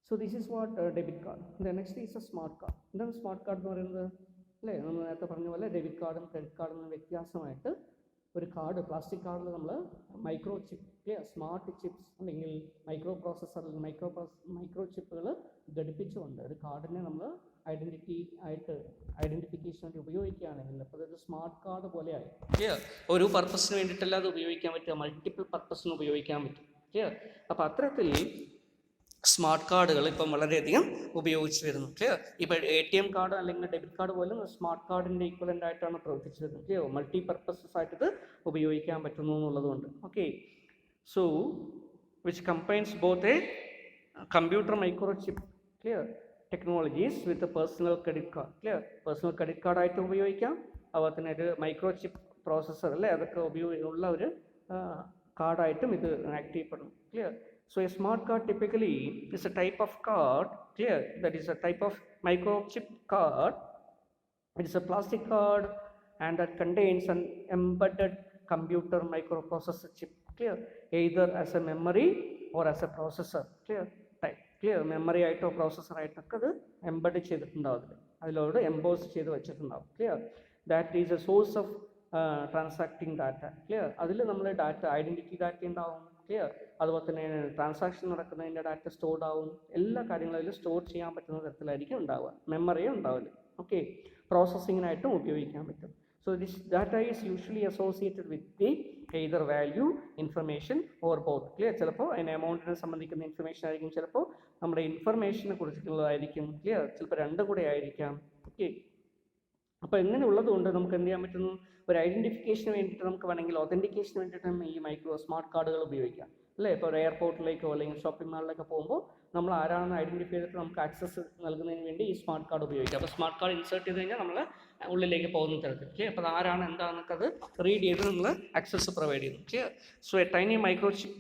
so this is what debit card. Next is A smart card. എന്താണ് സ്മാർട്ട് കാർഡ് എന്ന് പറയുന്നത് അല്ലേ? നമ്മൾ നേരത്തെ പറഞ്ഞ പോലെ ഡെബിറ്റ് കാർഡും ക്രെഡിറ്റ് കാർഡും വ്യത്യാസമായിട്ട് ഒരു കാർഡ്, പ്ലാസ്റ്റിക് കാർഡിൽ നമ്മൾ മൈക്രോ ചിപ്പ്, സ്മാർട്ട് ചിപ്സ് അല്ലെങ്കിൽ മൈക്രോ പ്രോസസ്സർ അല്ലെങ്കിൽ മൈക്രോ ചിപ്പുകൾ ഘടിപ്പിച്ചുകൊണ്ട് ഒരു കാർഡിനെ നമ്മൾ ഐഡൻറ്റിഫിക്കേഷൻ വേണ്ടി ഉപയോഗിക്കുകയാണെങ്കിൽ അപ്പോൾ അതൊരു സ്മാർട്ട് കാർഡ് പോലെയായി. ക്ലിയർ, ഒരു പർപ്പസിന് വേണ്ടിയിട്ടല്ല അത് ഉപയോഗിക്കാൻ പറ്റുക, മൾട്ടിപ്പിൾ പർപ്പസിന് ഉപയോഗിക്കാൻ പറ്റും. ക്ലിയർ, അപ്പോൾ അത്തരത്തിൽ സ്മാർട്ട് കാർഡുകൾ ഇപ്പം വളരെയധികം ഉപയോഗിച്ച് വരുന്നു. ക്ലിയർ, ഇപ്പോൾ ATM കാർഡ് അല്ലെങ്കിൽ ഡെബിറ്റ് കാർഡ് പോലും സ്മാർട്ട് കാർഡിൻ്റെ ഈക്വലൻ്റ് ആയിട്ടാണ് പ്രവർത്തിച്ചു വരുന്നത്. ക്ലിയർ, മൾട്ടി പർപ്പസസ് ആയിട്ട് ഇത് ഉപയോഗിക്കാൻ പറ്റുന്നു എന്നുള്ളതുകൊണ്ട്. Okay, so which combines both a computer micro chip, clear, technologies with personal credit card. Clear, personal credit കാർഡായിട്ട് ഉപയോഗിക്കാം, അതുപോലെ തന്നെ ഒരു മൈക്രോ ചിപ്പ് പ്രോസസ്സർ അല്ലേ, അതൊക്കെ ഉള്ള ഒരു കാർഡായിട്ടും ഇത് ആക്ട് ചെയ്യപ്പെടും. Clear. So a smart card typically is a type of card, clear, that is a type of microchip card. It is a plastic card and that contains an embedded computer microprocessor chip, clear, either as a memory or as a processor. Clear, type, clear, memory ആയിട്ടോ processor ആയിട്ടൊക്കെ അത് embed ചെയ്തിട്ടുണ്ടാവും, അതിലോട് emboss ചെയ്ത് വെച്ചിട്ടുണ്ടാവും. Clear, that is A source of transacting data. Clear, അതിൽ നമ്മൾ data identity data ഉണ്ടാവും. Clear, അതുപോലെ തന്നെ ട്രാൻസാക്ഷൻ നടക്കുന്നതിൻ്റെ ഡാറ്റ സ്റ്റോർഡ് ആവും. എല്ലാ കാര്യങ്ങളും അതിൽ സ്റ്റോർ ചെയ്യാൻ പറ്റുന്ന തരത്തിലായിരിക്കും ഉണ്ടാവുക, മെമ്മറിയും ഉണ്ടാവില്ല. ഓക്കെ, പ്രോസസ്സിങ്ങിനായിട്ടും ഉപയോഗിക്കാൻ പറ്റും. So this data is usually associated with the either value, information or both. Clear, ചിലപ്പോൾ അതിന് എമൗണ്ടിനെ സംബന്ധിക്കുന്ന ഇൻഫർമേഷൻ ആയിരിക്കും, ചിലപ്പോൾ നമ്മുടെ ഇൻഫർമേഷനെ കുറിച്ചിട്ടുള്ളതായിരിക്കും. ക്ലിയർ, ചിലപ്പോൾ രണ്ടും കൂടെ ആയിരിക്കാം. ഓക്കെ, അപ്പോൾ ഇങ്ങനെയുള്ളത് കൊണ്ട് നമുക്ക് എന്ത് ചെയ്യാൻ പറ്റുന്നു, ഒരു ഐഡൻറ്റിഫിക്കേഷന് വേണ്ടിയിട്ട് നമുക്ക് വേണമെങ്കിൽ ഒതൻറ്റിക്കേഷന് വേണ്ടിയിട്ടും ഈ സ്മാർട്ട് കാർഡുകൾ ഉപയോഗിക്കാം അല്ലേ. ഇപ്പോൾ ഒരു എയർപോർട്ടിലേക്കോ അല്ലെങ്കിൽ ഷോപ്പിംഗ് മാളിലൊക്കെ പോകുമ്പോൾ നമ്മൾ ആരാണെന്ന് ഐഡൻറ്റിഫൈ ചെയ്തിട്ട് നമുക്ക് ആക്സസ് നൽകുന്നതിന് വേണ്ടി ഈ സ്മാർട്ട് കാർഡ് ഉപയോഗിക്കാം. അപ്പോൾ സ്മാർട്ട് കാർഡ് ഇൻസേർട്ട് ചെയ്ത് കഴിഞ്ഞാൽ നമ്മൾ ഉള്ളിലേക്ക് പോകുന്ന തരത്തിൽ. അപ്പോൾ അത് ആരാണ് എന്താണെന്നൊക്കെ അത് റീഡ് ചെയ്ത് നമ്മൾ ആക്സസ് പ്രൊവൈഡ് ചെയ്യുന്നു. Clear, so a tiny micro chip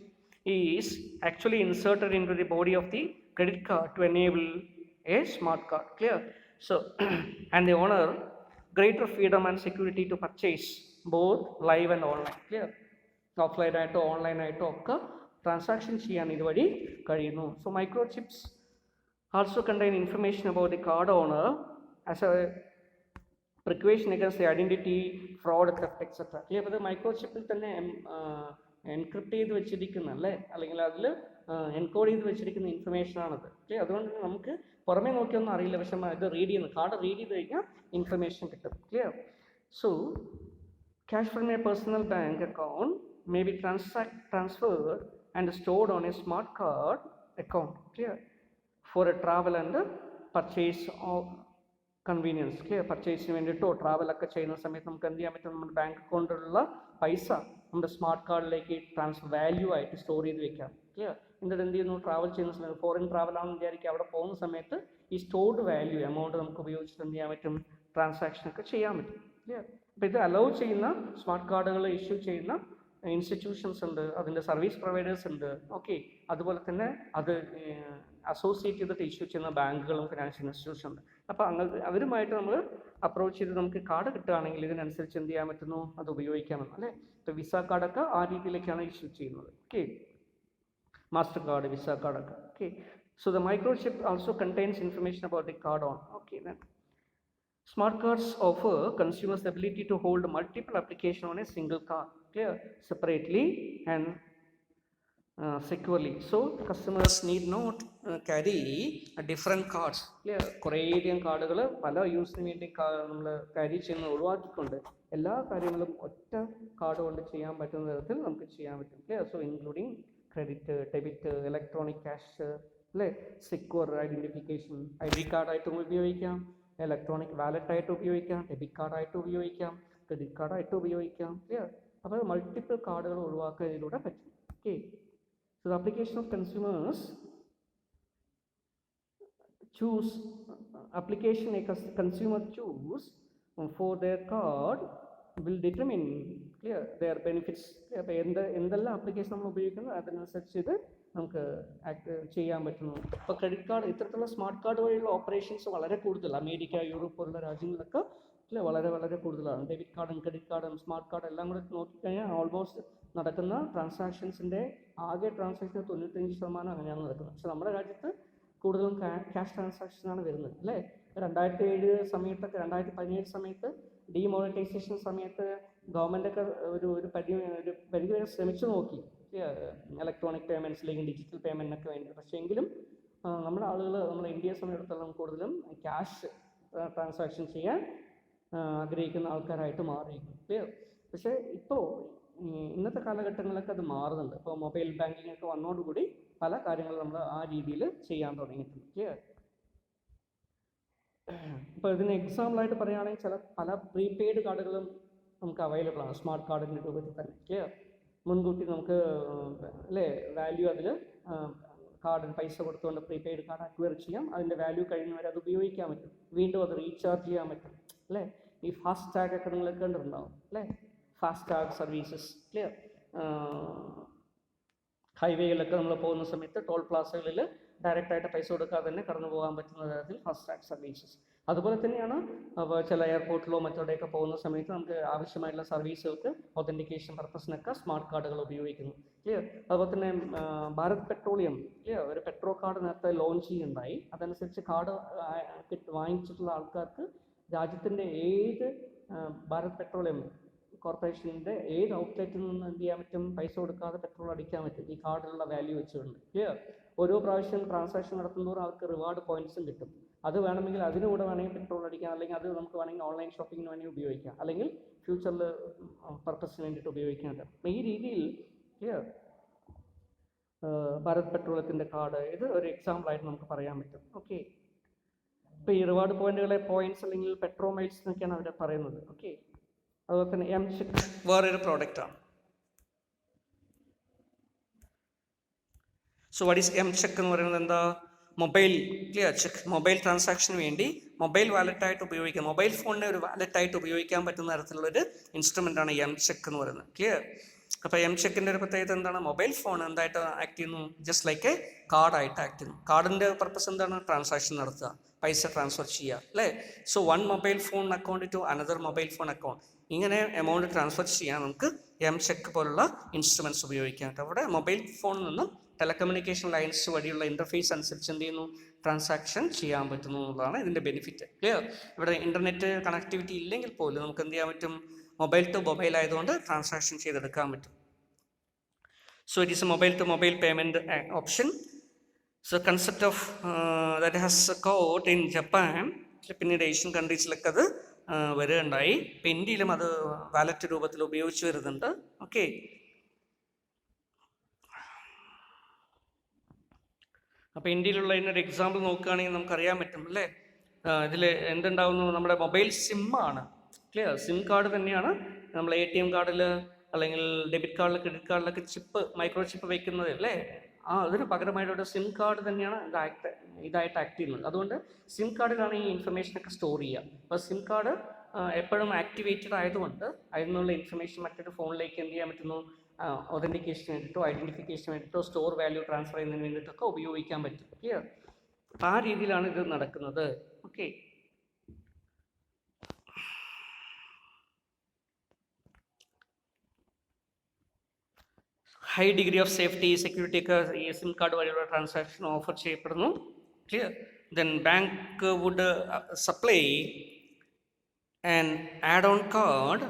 is actually inserted into the body of the credit card to enable a smart card. Clear, so and the owner greater freedom and security to purchase both live and online. Clear, offline ആയിട്ടോ online ആയിട്ടോ ഒക്കെ transaction ചെയ്യാൻ ഇതുവഴി കഴിയുന്നു. So micro chips also contain information about the card owner as a precaution against the identity, fraud, theft etcetera. Clear, അപ്പോൾ ഇത് micro ചിപ്പിൽ തന്നെ എൻക്രിപ്റ്റ് ചെയ്ത് വെച്ചിരിക്കുന്ന അല്ലേ, അല്ലെങ്കിൽ അതിൽ എൻകോഡ് ചെയ്ത് വെച്ചിരിക്കുന്ന ഇൻഫർമേഷനാണത്. ക്ലിയർ, അതുകൊണ്ട് നമുക്ക് പുറമേ നോക്കിയൊന്നും അറിയില്ല, പക്ഷെ ഇത് റീഡ് ചെയ്യുന്നു, കാർഡ് റീഡ് ചെയ്ത് കഴിഞ്ഞാൽ ഇൻഫർമേഷൻ കിട്ടും. Clear, so cash from a personal bank account may be transferred and stored on a smart card account. Clear, for a travel and purchase convenience. Clear, പർച്ചേസിന് വേണ്ടിയിട്ടോ ട്രാവലൊക്കെ ചെയ്യുന്ന സമയത്ത് നമുക്ക് എന്ത് ചെയ്യാൻ പറ്റും, നമ്മുടെ ബാങ്ക് അക്കൗണ്ടിലുള്ള പൈസ നമ്മുടെ സ്മാർട്ട് കാർഡിലേക്ക് വാല്യൂ ആയിട്ട് സ്റ്റോർ ചെയ്ത് വെക്കാം. ക്ലിയർ, എന്നിട്ട് എന്ത് ചെയ്യുന്നു, ട്രാവൽ ചെയ്യുന്ന സമയത്ത് ഫോറിൻ ട്രാവലാണെന്ന് വിചാരിക്കുക, അവിടെ പോകുന്ന സമയത്ത് ഈ സ്റ്റോർഡ് വാല്യൂ എമൗണ്ട് നമുക്ക് ഉപയോഗിച്ചിട്ട് എന്ത് ചെയ്യാൻ പറ്റും, ട്രാൻസാക്ഷനൊക്കെ ചെയ്യാൻ പറ്റും. ക്ലിയർ, അപ്പോൾ ഇത് അലൗ ചെയ്യുന്ന സ്മാർട്ട് കാർഡുകൾ ഇഷ്യൂ ചെയ്യുന്ന ഇൻസ്റ്റിറ്റ്യൂഷൻസ് ഉണ്ട്, അതിൻ്റെ സർവീസ് പ്രൊവൈഡേഴ്സ് ഉണ്ട്. ഓക്കെ, അതുപോലെ തന്നെ അത് അസോസിയേറ്റ് ചെയ്തിട്ട് ഇഷ്യൂ ചെയ്യുന്ന ബാങ്കുകളും ഫിനാൻഷ്യൽ ഇൻസ്റ്റിറ്റ്യൂഷൻ ഉണ്ട്. അപ്പോൾ അങ്ങനെ അവരുമായിട്ട് നമ്മൾ അപ്രോച്ച് ചെയ്ത് നമുക്ക് കാർഡ് കിട്ടുകയാണെങ്കിൽ ഇതിനനുസരിച്ച് എന്ത് ചെയ്യാൻ പറ്റുന്നു, അത് ഉപയോഗിക്കാമെന്ന് അല്ലേ. ഇപ്പോൾ വിസ കാർഡൊക്കെ ആ രീതിയിലേക്കാണ് ഇഷ്യൂ ചെയ്യുന്നത്. ഓക്കെ, മാസ്റ്റർ കാർഡ്, വിസ കാർഡൊക്കെ. Okay, so the microchip also contains information about the card on. Okay, then smart cards offer consumers the ability to hold multiple applications on a single card, clear, separately and securely. So customers need not carry different cards, clear. കുറേയധികം കാർഡുകൾ പല യൂസിന് വേണ്ടി നമ്മൾ carry ചെയ്യുന്നത് ഒഴിവാക്കിക്കൊണ്ട് എല്ലാ കാര്യങ്ങളും ഒറ്റ കാർഡ് കൊണ്ട് ചെയ്യാൻ പറ്റുന്ന തരത്തിൽ നമുക്ക് ചെയ്യാൻ പറ്റും, clear. So including credit, debit, electronic cash അല്ലേ, സെക്യൂർ ഐഡൻറ്റിഫിക്കേഷൻ, ID കാർഡായിട്ടും ഉപയോഗിക്കാം, ഇലക്ട്രോണിക് വാലറ്റായിട്ട് ഉപയോഗിക്കാം, ഡെബിറ്റ് കാർഡായിട്ട് ഉപയോഗിക്കാം, ക്രെഡിറ്റ് കാർഡായിട്ട് ഉപയോഗിക്കാം, ക്ലിയർ. അപ്പോൾ മൾട്ടിപ്പിൾ കാർഡുകൾ ഒഴിവാക്കുന്നതിലൂടെ പറ്റും. Okay, so the application of consumers choose application a consumer choose for their card will determine, clear, their benefits. അപ്പോൾ എന്തെല്ലാം ആപ്ലിക്കേഷൻ നമ്മൾ ഉപയോഗിക്കുന്നത് അതിനനുസരിച്ച് ഇത് നമുക്ക് ചെയ്യാൻ പറ്റുന്നു. ഇപ്പോൾ ക്രെഡിറ്റ് കാർഡ്, ഇത്തരത്തിലുള്ള സ്മാർട്ട് കാർഡ് വഴിയുള്ള ഓപ്പറേഷൻസ് വളരെ കൂടുതൽ അമേരിക്ക, യൂറോപ്പ് പോലുള്ള രാജ്യങ്ങളിലൊക്കെ വളരെ വളരെ കൂടുതലാണ്. ഡെബിറ്റ് കാർഡും ക്രെഡിറ്റ് കാർഡും സ്മാർട്ട് കാർഡ് എല്ലാം കൂടെ നോക്കിക്കഴിഞ്ഞാൽ ഓൾമോസ്റ്റ് നടക്കുന്ന ട്രാൻസാക്ഷൻസിൻ്റെ ആകെ ട്രാൻസാക്ഷൻ 95% അങ്ങനെയാണ് നടക്കുന്നത്. പക്ഷേ നമ്മുടെ രാജ്യത്ത് കൂടുതലും ക്യാഷ് ട്രാൻസാക്ഷനാണ് വരുന്നത് അല്ലേ. 2007 സമയത്തൊക്കെ, 2017 സമയത്ത് ഡീമോണിറ്റൈസേഷൻ സമയത്ത് ഗവൺമെൻറ്റൊക്കെ ഒരു പരിധി വരെ ശ്രമിച്ചു നോക്കി ഇലക്ട്രോണിക് പേയ്മെൻറ്റ്സ് അല്ലെങ്കിൽ ഡിജിറ്റൽ പേയ്മെൻറ്റിനൊക്കെ വേണ്ടി. പക്ഷേ എങ്കിലും നമ്മുടെ ആളുകൾ, നമ്മുടെ ഇന്ത്യയെ സംബന്ധിച്ചിടത്തോളം കൂടുതലും ക്യാഷ് ട്രാൻസാക്ഷൻ ചെയ്യാൻ ആഗ്രഹിക്കുന്ന ആൾക്കാരായിട്ട് മാറിയിരിക്കും, ക്ലിയർ. പക്ഷേ ഇപ്പോൾ ഇന്നത്തെ കാലഘട്ടങ്ങളിലൊക്കെ അത് മാറുന്നുണ്ട്. ഇപ്പോൾ മൊബൈൽ ബാങ്കിങ് ഒക്കെ വന്നതോടുകൂടി പല കാര്യങ്ങളും നമ്മൾ ആ രീതിയിൽ ചെയ്യാൻ തുടങ്ങിയിട്ടുണ്ട്, ക്ലിയർ. ഇപ്പോൾ ഇതിന് എക്സാമ്പിളായിട്ട് പറയുകയാണെങ്കിൽ പല പ്രീപെയ്ഡ് കാർഡുകളും നമുക്ക് അവൈലബിൾ ആണ് സ്മാർട്ട് കാർഡിൻ്റെ രൂപത്തിൽ തന്നെ, ക്ലിയർ. മുൻകൂട്ടി നമുക്ക് അല്ലേ വാല്യൂ അതിൽ കാർഡിന് പൈസ കൊടുത്തുകൊണ്ട് പ്രീപെയ്ഡ് കാർഡ് അക്വയർ ചെയ്യാം. അതിൻ്റെ വാല്യൂ കഴിയുന്നവരെ അത് ഉപയോഗിക്കാൻ പറ്റും, വീണ്ടും അത് റീചാർജ് ചെയ്യാൻ പറ്റും അല്ലേ. ഈ ഫാസ്റ്റ് ടാഗ് ഒക്കെ നിങ്ങൾ കണ്ടിട്ടുണ്ടാവും അല്ലേ, ഫാസ്റ്റ് ടാഗ് സർവീസസ്, ക്ലിയർ. ഹൈവേയിലൊക്കെ നമ്മൾ പോകുന്ന സമയത്ത് ടോൾ പ്ലാസകളിൽ ഡയറക്റ്റായിട്ട് പൈസ കൊടുക്കാതെ തന്നെ കടന്നു പോകാൻ പറ്റുന്ന തരത്തിൽ ഫാസ്റ്റ് ടാഗ് സർവീസസ്. അതുപോലെ തന്നെയാണ് ചില എയർപോർട്ടിലോ മറ്റോടെയൊക്കെ പോകുന്ന സമയത്ത് നമുക്ക് ആവശ്യമായിട്ടുള്ള സർവീസുകൾക്ക് ഒതൻറ്റിക്കേഷൻ പർപ്പസിനൊക്കെ സ്മാർട്ട് കാർഡുകൾ ഉപയോഗിക്കുന്നു, ക്ലിയർ. അതുപോലെ തന്നെ ഭാരത് പെട്രോളിയം, ക്ലിയർ, ഒരു പെട്രോ കാർഡ് നേരത്തെ ലോഞ്ച് ചെയ്യുന്നുണ്ടായി. അതനുസരിച്ച് കാർഡ് വാങ്ങിച്ചിട്ടുള്ള ആൾക്കാർക്ക് രാജ്യത്തിൻ്റെ ഏത് ഭാരത് പെട്രോളിയം കോർപ്പറേഷൻ്റെ ഏത് ഔട്ട്ലെറ്റിൽ നിന്ന് എന്ത് ചെയ്യാൻ പറ്റും, പൈസ കൊടുക്കാതെ പെട്രോൾ അടിക്കാൻ പറ്റും ഈ കാർഡിലുള്ള വാല്യൂ വെച്ചുകൊണ്ട്, ക്ലിയർ. ഓരോ പ്രാവശ്യം ട്രാൻസാക്ഷൻ നടത്തുന്നതോറും അവർക്ക് റിവാർഡ് പോയിന്റ്സും കിട്ടും. അത് വേണമെങ്കിൽ അതിലൂടെ വേണമെങ്കിൽ പെട്രോൾ അടിക്കാം, അല്ലെങ്കിൽ അത് നമുക്ക് വേണമെങ്കിൽ ഓൺലൈൻ ഷോപ്പിങ്ങിന് വേണ്ടി ഉപയോഗിക്കാം, അല്ലെങ്കിൽ ഫ്യൂച്ചറിൽ പർപ്പസിന് വേണ്ടിയിട്ട് ഉപയോഗിക്കാൻ പറ്റും. ഈ രീതിയിൽ, ക്ലിയർ, ഭാരത് പെട്രോളിയത്തിൻ്റെ കാർഡ് ഇത് ഒരു എക്സാമ്പിളായിട്ട് നമുക്ക് പറയാൻ പറ്റും. ഓക്കെ, ഇപ്പോൾ ഈ റിവാർഡ് പോയിന്റുകളെ പോയിന്റ്സ് അല്ലെങ്കിൽ പെട്രോ മൈൽസ് എന്നൊക്കെയാണ് അവർ പറയുന്നത്. ഓക്കെ, അതുപോലെ തന്നെ എംചെക്ക് വേറൊരു പ്രോഡക്റ്റാണ്. സോ വാട്ട് ഈസ് എംചെക്ക് എന്ന് പറയുന്നത്? എന്താ, മൊബൈൽ, ക്ലിയർ, ചെക്ക് മൊബൈൽ ട്രാൻസാക്ഷന് വേണ്ടി മൊബൈൽ വാലറ്റായിട്ട് ഉപയോഗിക്കാം, മൊബൈൽ ഫോണിനെ ഒരു വാലറ്റായിട്ട് ഉപയോഗിക്കാൻ പറ്റുന്ന തരത്തിലുള്ളൊരു ഇൻസ്ട്രുമെൻ്റാണ് എംചെക്ക് എന്ന് പറയുന്നത്, ക്ലിയർ. അപ്പോൾ എംചെക്കിൻ്റെ ഒരു പ്രത്യേകത എന്താണ്? മൊബൈൽ ഫോൺ എന്തായിട്ട് ആക്ട് ചെയ്യുന്നു? ജസ്റ്റ് ലൈക്ക് എ കാർഡായിട്ട് ആക്ട് ചെയ്യുന്നു. കാർഡിൻ്റെ പർപ്പസ് എന്താണ്? ട്രാൻസാക്ഷൻ നടത്തുക, പൈസ ട്രാൻസ്ഫർ ചെയ്യുക അല്ലേ. So one mobile phone account to another mobile phone account, ഇങ്ങനെ എമൗണ്ട് ട്രാൻസ്ഫർ ചെയ്യാൻ നമുക്ക് എംചെക്ക് പോലുള്ള ഇൻസ്ട്രുമെൻറ്റ്സ് ഉപയോഗിക്കാൻ പറ്റും. അവിടെ മൊബൈൽ ഫോണിൽ നിന്നും ടെലകമ്മ്യൂണിക്കേഷൻ ലൈൻസ് വഴിയുള്ള ഇൻ്റർഫേസ് അനുസരിച്ച് എന്ത് ചെയ്യുന്നു, ട്രാൻസാക്ഷൻ ചെയ്യാൻ പറ്റുന്നു എന്നുള്ളതാണ് ഇതിൻ്റെ ബെനിഫിറ്റ്, ക്ലിയർ. ഇവിടെ ഇൻ്റർനെറ്റ് കണക്ടിവിറ്റി ഇല്ലെങ്കിൽ പോലും നമുക്ക് എന്ത് ചെയ്യാൻ പറ്റും, മൊബൈൽ ടു മൊബൈൽ ആയതുകൊണ്ട് ട്രാൻസാക്ഷൻ ചെയ്തെടുക്കാൻ പറ്റും. So it is a mobile to mobile payment option. So concept of that has caught in Japan, പിന്നീട് ഏഷ്യൻ കൺട്രീസിലൊക്കെ അത് വരികയുണ്ടായി. ഇപ്പം ഇന്ത്യയിലും അത് വാലറ്റ് രൂപത്തിൽ ഉപയോഗിച്ച് വരുന്നുണ്ട്. ഓക്കെ, അപ്പോൾ ഇന്ത്യയിലുള്ള ഇതിനൊരു എക്സാമ്പിൾ നോക്കുകയാണെങ്കിൽ നമുക്കറിയാൻ പറ്റും അല്ലേ. ഇതിൽ എന്തുണ്ടാവുന്നു, നമ്മുടെ മൊബൈൽ സിമ്മാണ്, ക്ലിയർ. സിം കാർഡ് തന്നെയാണ് നമ്മൾ ATM കാർഡിൽ അല്ലെങ്കിൽ ഡെബിറ്റ് കാർഡിൽ ക്രെഡിറ്റ് കാർഡിലൊക്കെ ചിപ്പ്, മൈക്രോ ചിപ്പ് വയ്ക്കുന്നത് അല്ലേ. അതിന് പകരമായിട്ട് സിം കാർഡ് തന്നെയാണ് ഇതായിട്ട് ആക്ട് ചെയ്യുന്നത്. അതുകൊണ്ട് സിം കാർഡിലാണ് ഈ ഇൻഫർമേഷനൊക്കെ സ്റ്റോർ ചെയ്യുക. അപ്പോൾ സിം കാർഡ് എപ്പോഴും ആക്ടിവേറ്റഡ് ആയതുകൊണ്ട് അതിൽ നിന്നുള്ള ഇൻഫർമേഷൻ മറ്റൊരു ഫോണിലേക്ക് എന്ത് ചെയ്യാൻ പറ്റുന്നു, ഒതൻറ്റിക്കേഷന് വേണ്ടിയിട്ടോ ഐഡൻറ്റിഫിക്കേഷന് വേണ്ടിയിട്ടോ സ്റ്റോർ വാല്യൂ ട്രാൻസ്ഫർ ചെയ്യുന്നതിന് വേണ്ടിയിട്ടൊക്കെ ഉപയോഗിക്കാൻ പറ്റും. ക്ലിയർ? അപ്പം ആ രീതിയിലാണ് ഇത് നടക്കുന്നത്. Okay, high degree of safety security ഒക്കെ ഈ സിം കാർഡ് വഴിയുള്ള ട്രാൻസാക്ഷൻ ഓഫർ ചെയ്യപ്പെടുന്നു. Clear? Then bank would supply an add-on card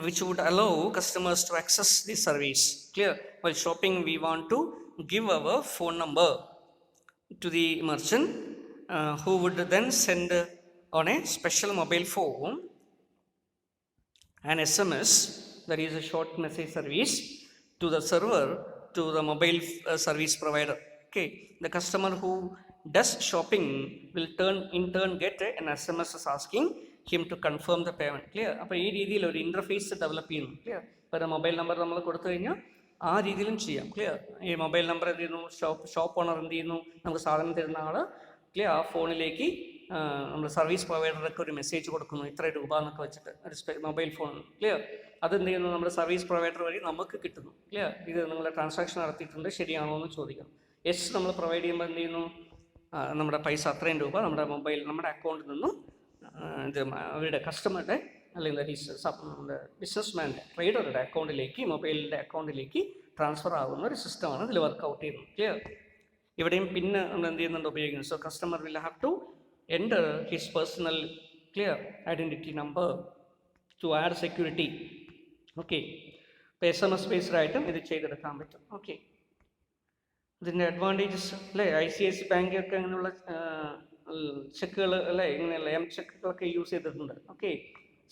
which would allow customers to access the service. Clear? While shopping, we want to give our phone number to the merchant who would then send on a special mobile phone an SMS, that is a short message service, to the server, to the mobile service provider. Okay, the customer who does shopping will in turn get an SMS asking him to confirm the payment. Clear? അപ്പോൾ ഈ രീതിയിൽ ഒരു interface develop ചെയ്യുന്നു. Clear? ഇപ്പോൾ ഒരു mobile number നമ്മൾ കൊടുത്തു കഴിഞ്ഞാൽ ആ രീതിയിലും ചെയ്യാം. ക്ലിയർ? ഈ മൊബൈൽ നമ്പർ എന്ത് ചെയ്യുന്നു, ഷോപ്പ് ഓണർ എന്ത് ചെയ്യുന്നു, നമുക്ക് സാധനം തരുന്ന ആൾ ക്ലിയർ ആ ഫോണിലേക്ക് നമ്മൾ സർവീസ് പ്രൊവൈഡർക്ക് ഒരു മെസ്സേജ് കൊടുക്കുന്നു, ഇത്ര രൂപ എന്നൊക്കെ വെച്ചിട്ട് ഒരു മൊബൈൽ ഫോൺ. ക്ലിയർ? അതെന്ത് ചെയ്യുന്നു, നമ്മുടെ സർവീസ് പ്രൊവൈഡർ വഴി നമുക്ക് കിട്ടുന്നു. ക്ലിയർ? ഇത് നിങ്ങൾ ട്രാൻസാക്ഷൻ നടത്തിയിട്ടുണ്ട്, ശരിയാണോ എന്ന് ചോദിക്കണം. യെസ് നമ്മൾ പ്രൊവൈഡ് ചെയ്യുമ്പോൾ എന്ത് ചെയ്യുന്നു, നമ്മുടെ പൈസ അത്രയും രൂപ നമ്മുടെ അക്കൗണ്ടിൽ നിന്നും ഇത് അവരുടെ കസ്റ്റമറുടെ അല്ലെങ്കിൽ ബിസിനസ്മാൻ്റെ ട്രേഡറുടെ അക്കൗണ്ടിലേക്ക്, മൊബൈലിൻ്റെ അക്കൗണ്ടിലേക്ക് ട്രാൻസ്ഫർ ആകുന്ന ഒരു സിസ്റ്റമാണ് ഇതിൽ വർക്കൗട്ട് ചെയ്യുന്നത്. ക്ലിയർ? ഇവിടെയും പിന്നെ നമ്മൾ എന്ത് ചെയ്യുന്നുണ്ട്, ഉപയോഗിക്കുന്നു. So customer will have to enter his personal clear identity number to add security. Okay, ഇപ്പോൾ SMS ബേസ്ഡ് ആയിട്ടും ഇത് ചെയ്തെടുക്കാൻ പറ്റും. ഓക്കെ, ഇതിൻ്റെ അഡ്വാൻറ്റേജസ് അല്ലേ, ICICI ബാങ്കൊക്കെ അങ്ങനെയുള്ള ചെക്കുകൾ അല്ലേ, ഇങ്ങനെയുള്ള ചെക്കുകളൊക്കെ യൂസ് ചെയ്തിട്ടുണ്ട്. Okay,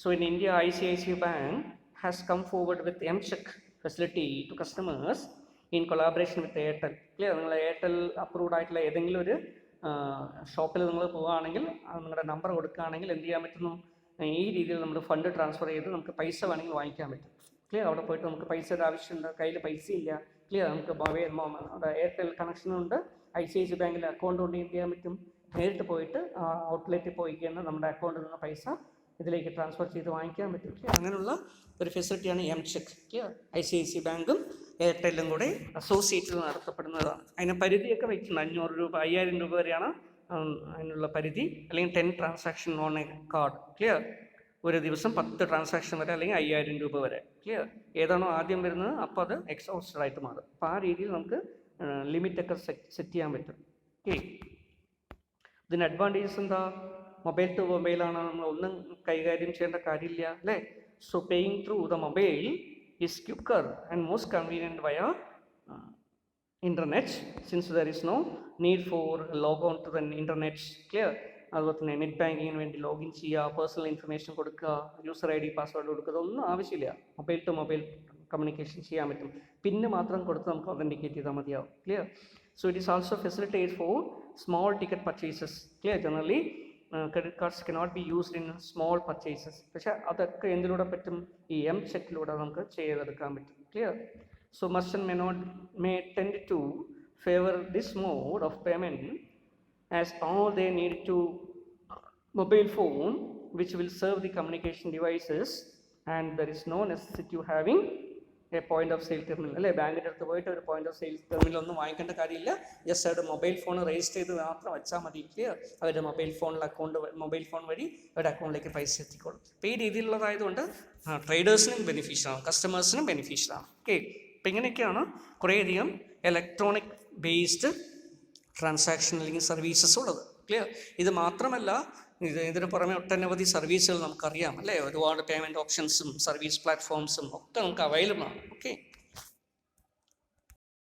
so in India ICICI bank has come forward with check facility to customers in collaboration with Airtel. Clear? നിങ്ങൾ എയർടെൽ അപ്രൂവ്ഡ് ആയിട്ടുള്ള ഏതെങ്കിലും ഒരു ഷോപ്പിൽ നിങ്ങൾ പോവുകയാണെങ്കിൽ നിങ്ങളുടെ നമ്പർ കൊടുക്കുകയാണെങ്കിൽ എന്ത് ചെയ്യാൻ പറ്റുന്നു, ഈ രീതിയിൽ നമ്മൾ ഫണ്ട് ട്രാൻസ്ഫർ ചെയ്ത് നമുക്ക് പൈസ വേണമെങ്കിൽ വാങ്ങിക്കാൻ പറ്റും. ക്ലിയർ? അവിടെ പോയിട്ട് നമുക്ക് പൈസയുടെ ആവശ്യമുണ്ട്, കയ്യിൽ പൈസ ഇല്ല. ക്ലിയർ? നമുക്ക് എയർടെൽ കണക്ഷനുണ്ട്, ICICI ബാങ്കിലെ അക്കൗണ്ട് കൊണ്ട് എന്ത് ചെയ്യാൻ പറ്റും, നേരിട്ട് പോയിട്ട് ഔട്ട്ലെറ്റിൽ പോയി കഴിഞ്ഞാൽ നമ്മുടെ അക്കൗണ്ടിൽ നിന്ന് പൈസ ഇതിലേക്ക് ട്രാൻസ്ഫർ ചെയ്ത് വാങ്ങിക്കാൻ പറ്റും. അങ്ങനെയുള്ള ഒരു ഫെസിലിറ്റിയാണ് ചെക്ക്. ICICI ബാങ്കും എയർടെല്ലും കൂടെ അസോസിയേറ്റിൽ നടത്തപ്പെടുന്നതാണ്. അതിന് പരിധിയൊക്കെ വെച്ചിട്ടുണ്ട്. 500 രൂപ 5000 രൂപ വരെയാണ് അതിനുള്ള പരിധി, അല്ലെങ്കിൽ 10 transaction on A card. Clear? ഒരു ദിവസം 10 ട്രാൻസാക്ഷൻ വരെ, അല്ലെങ്കിൽ 5000 രൂപ വരെ. ക്ലിയർ? ഏതാണോ ആദ്യം വരുന്നത് അപ്പോൾ അത് എക്സോസ്റ്റഡ് ആയിട്ട് മാറും. അപ്പോൾ ആ രീതിയിൽ നമുക്ക് ലിമിറ്റൊക്കെ സെറ്റ് ചെയ്യാൻ പറ്റും. ഓക്കെ, ഇതിന് അഡ്വാൻറ്റേജസ് എന്താ, മൊബൈൽ ടു മൊബൈലാണ്, നമ്മൾ ഒന്നും കൈകാര്യം ചെയ്യേണ്ട കാര്യമില്ല അല്ലേ. So paying through the mobile is quicker and most convenient via internet, since there is no need for log on to the internet. Clear? അതുപോലെ തന്നെ നെറ്റ് ബാങ്കിങ്ങിന് വേണ്ടി ലോഗിൻ ചെയ്യുക, പേഴ്സണൽ ഇൻഫർമേഷൻ കൊടുക്കുക, യൂസർ ID പാസ്വേഡ് കൊടുക്കുക, ഇതൊന്നും ആവശ്യമില്ല. Mobile to mobile communication ചെയ്യാൻ പറ്റും. പിന്ന് മാത്രം കൊടുത്ത് നമുക്ക് ഒതൻറ്റിക്കേറ്റ് ചെയ്താൽ മതിയാവും. Clear? So it is also facilitated for small ticket purchases. Clear? Generally, credit cards cannot be used in small purchases. പക്ഷേ അതൊക്കെ എന്തിലൂടെ പറ്റും, ഈ ചെക്കിലൂടെ നമുക്ക് ചെയ്തെടുക്കാൻ പറ്റും. Clear? So merchant may tend to favor this mode of payment as all they need to mobile phone which will serve the communication devices, and there is no necessity of having point of sale terminal അല്ലേ. ബാങ്കിൻ്റെ അടുത്ത് പോയിട്ട് ഒരു point of sale terminal ഒന്നും വാങ്ങിക്കേണ്ട കാര്യമില്ല. Just അവരുടെ mobile phone register ചെയ്ത് മാത്രം വെച്ചാൽ മതി. ക്ലിയർ? അവരുടെ മൊബൈൽ ഫോൺ വഴി അവരുടെ അക്കൗണ്ടിലേക്ക് പൈസ എത്തിക്കോളും. അപ്പോൾ ഈ രീതിയിലുള്ളതായതുകൊണ്ട് ട്രേഡേഴ്സിനും ബെനിഫിഷ്യലാണ്, കസ്റ്റമേഴ്സിനും ബെനിഫിഷ്യലാണ്. ഓക്കെ, അപ്പോൾ ഇങ്ങനെയൊക്കെയാണ് കുറേയധികം ഇലക്ട്രോണിക് ബേസ്ഡ് ട്രാൻസാക്ഷൻ അല്ലെങ്കിൽ സർവീസസ് ഉള്ളത്. ക്ലിയർ? ഇത് മാത്രമല്ല, ഇതിന് പുറമെ ഒട്ടനവധി സർവീസുകൾ നമുക്കറിയാം അല്ലേ. ഒരുപാട് പേയ്മെൻറ്റ് ഓപ്ഷൻസും സർവീസ് പ്ലാറ്റ്ഫോംസും ഒക്കെ നമുക്ക് അവൈലബിൾ ആണ്. ഓക്കെ.